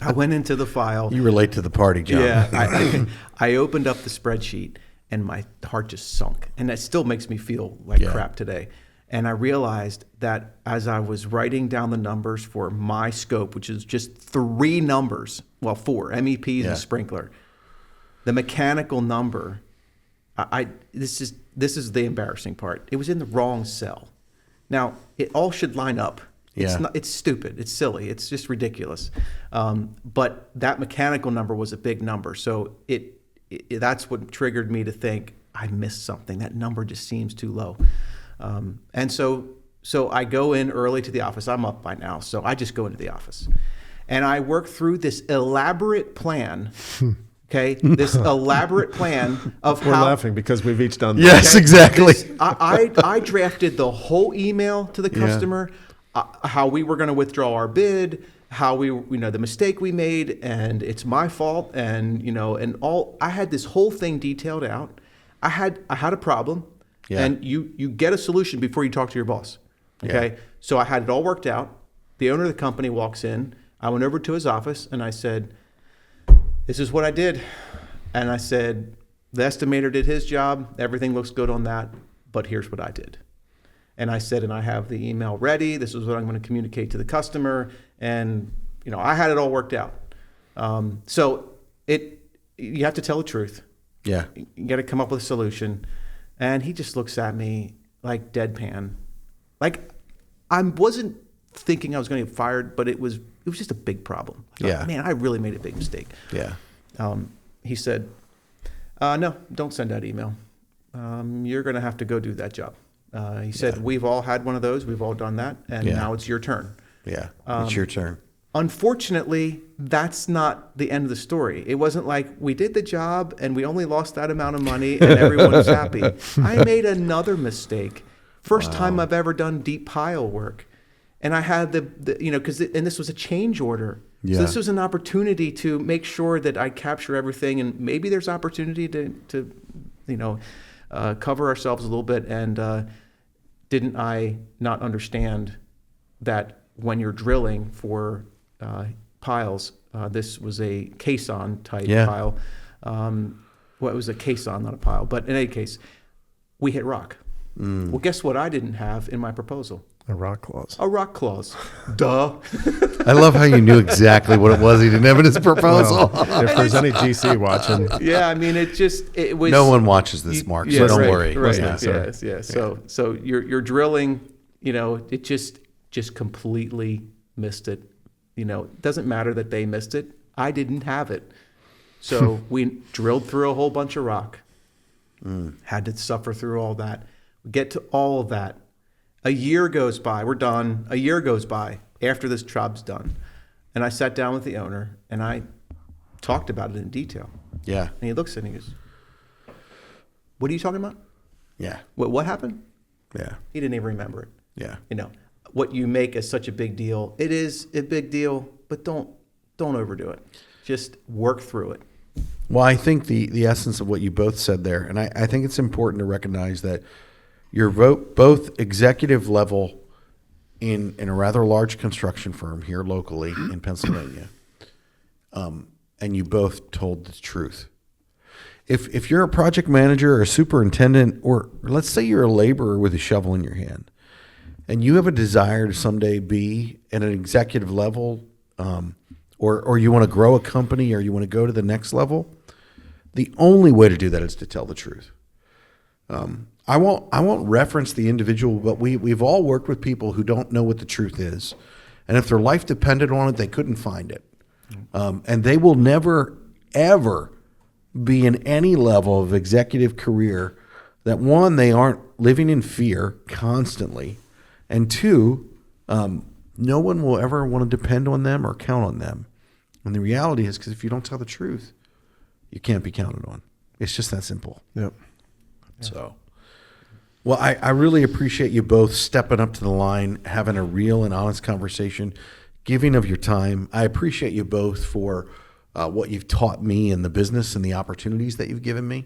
I went into the file. You relate to the party, John. Yeah. I opened up the spreadsheet. And my heart just sunk. And that still makes me feel like crap today. And I realized that as I was writing down the numbers for my scope, which is just 3 numbers, 4, MEPs and sprinkler, the mechanical number, this is the embarrassing part. It was in the wrong cell. Now, it all should line up. It's stupid. It's silly. It's just ridiculous. But that mechanical number was a big number. So that's what triggered me to think I missed something. That number just seems too low. And so I go in early to the office. I'm up by now, so I just go into the office. And I worked through this elaborate plan. Okay, this elaborate plan of We're how. laughing because we've each done that. Yes, Okay? exactly. I drafted the whole email to the customer, how we were going to withdraw our bid, how we, the mistake we made, and it's my fault, and and all. I had this whole thing detailed out. I had a problem, and you get a solution before you talk to your boss. Okay, so I had it all worked out. The owner of the company walks in. I went over to his office and I said, "This is what I did," and I said, "The estimator did his job. Everything looks good on that, but here's what I did." And I said, and I have the email ready. This is what I'm going to communicate to the customer. And, I had it all worked out. So you have to tell the truth. Yeah. You got to come up with a solution. And he just looks at me like deadpan. Like I wasn't thinking I was going to get fired, but it was just a big problem. I thought, man, I really made a big mistake. Yeah. He said, no, don't send that email. You're going to have to go do that job. He said, we've all had one of those. We've all done that. And now it's your turn. Yeah. It's your turn. Unfortunately, that's not the end of the story. It wasn't like we did the job and we only lost that amount of money and everyone was happy. I made another mistake. First time I've ever done deep pile work. And I had and this was a change order. Yeah. So this was an opportunity to make sure that I capture everything, and maybe there's opportunity to cover ourselves a little bit. And didn't I not understand that when you're drilling for piles, this was a caisson type pile. It was a caisson, not a pile. But in any case, we hit rock. Well, guess what I didn't have in my proposal? A rock clause. A rock clause. Duh. I love how you knew exactly what it was he didn't have in his proposal. Well, if there's any GC watching. Yeah, I mean, it was. No one watches this, Mark, so don't worry. Right. Yeah. Yeah. So you're drilling, it just completely missed it. It doesn't matter that they missed it. I didn't have it. So we drilled through a whole bunch of rock. Had to suffer through all that. We get to all of that. A year goes by. We're done. A year goes by after this job's done. And I sat down with the owner and I talked about it in detail. Yeah. And he looks at me and he goes, "What are you talking about? Yeah. What happened?" Yeah. He didn't even remember it. Yeah. What you make as such a big deal, it is a big deal, but don't overdo it. Just work through it. Well, I think the essence of what you both said there, and I think it's important to recognize that you're both executive level in a rather large construction firm here locally in Pennsylvania, and you both told the truth. If you're a project manager or a superintendent, or let's say you're a laborer with a shovel in your hand, and you have a desire to someday be at an executive level, or you want to grow a company, or you want to go to the next level, the only way to do that is to tell the truth. I won't reference the individual, but we've all worked with people who don't know what the truth is, and if their life depended on it, they couldn't find it, and they will never ever be in any level of executive career that, one, they aren't living in fear constantly, and two, no one will ever want to depend on them or count on them. And the reality is, because if you don't tell the truth, you can't be counted on. It's just that simple. Yep. So, well, I really appreciate you both stepping up to the line, having a real and honest conversation, giving of your time. I appreciate you both for what you've taught me in the business and the opportunities that you've given me.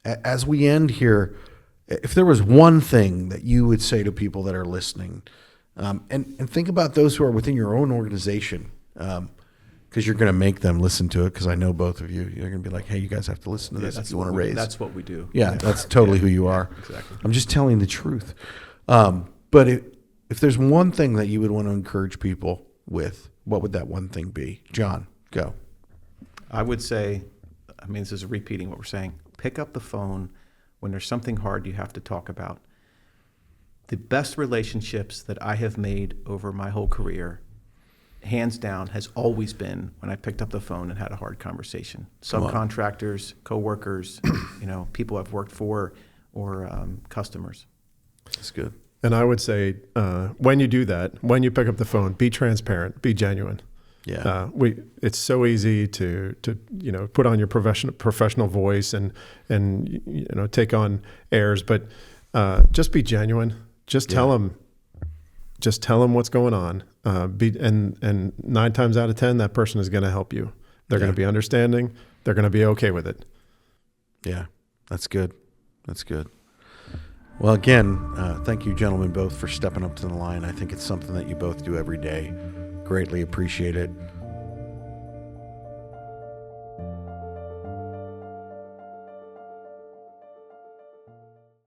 As we end here, if there was one thing that you would say to people that are listening, and think about those who are within your own organization, because you're going to make them listen to it, because I know both of you. You're going to be like, hey, you guys have to listen to this if you want to raise. That's what we do. Yeah, that's totally who you are. Exactly. I'm just telling the truth. But if there's one thing that you would want to encourage people with, what would that one thing be? John, go. I would say, this is repeating what we're saying. Pick up the phone when there's something hard you have to talk about. The best relationships that I have made over my whole career, hands down, has always been when I picked up the phone and had a hard conversation. Subcontractors, coworkers, people I've worked for, or customers. That's good. And I would say, when you do that, when you pick up the phone, be transparent, be genuine. Yeah. It's so easy to put on your professional voice and take on airs, but just be genuine. Just tell them what's going on. And 9 times out of 10, that person is going to help you. They're going to be understanding. They're going to be okay with it. Yeah, that's good. That's good. Well, again, thank you, gentlemen, both for stepping up to the line. I think it's something that you both do every day. Greatly appreciate it.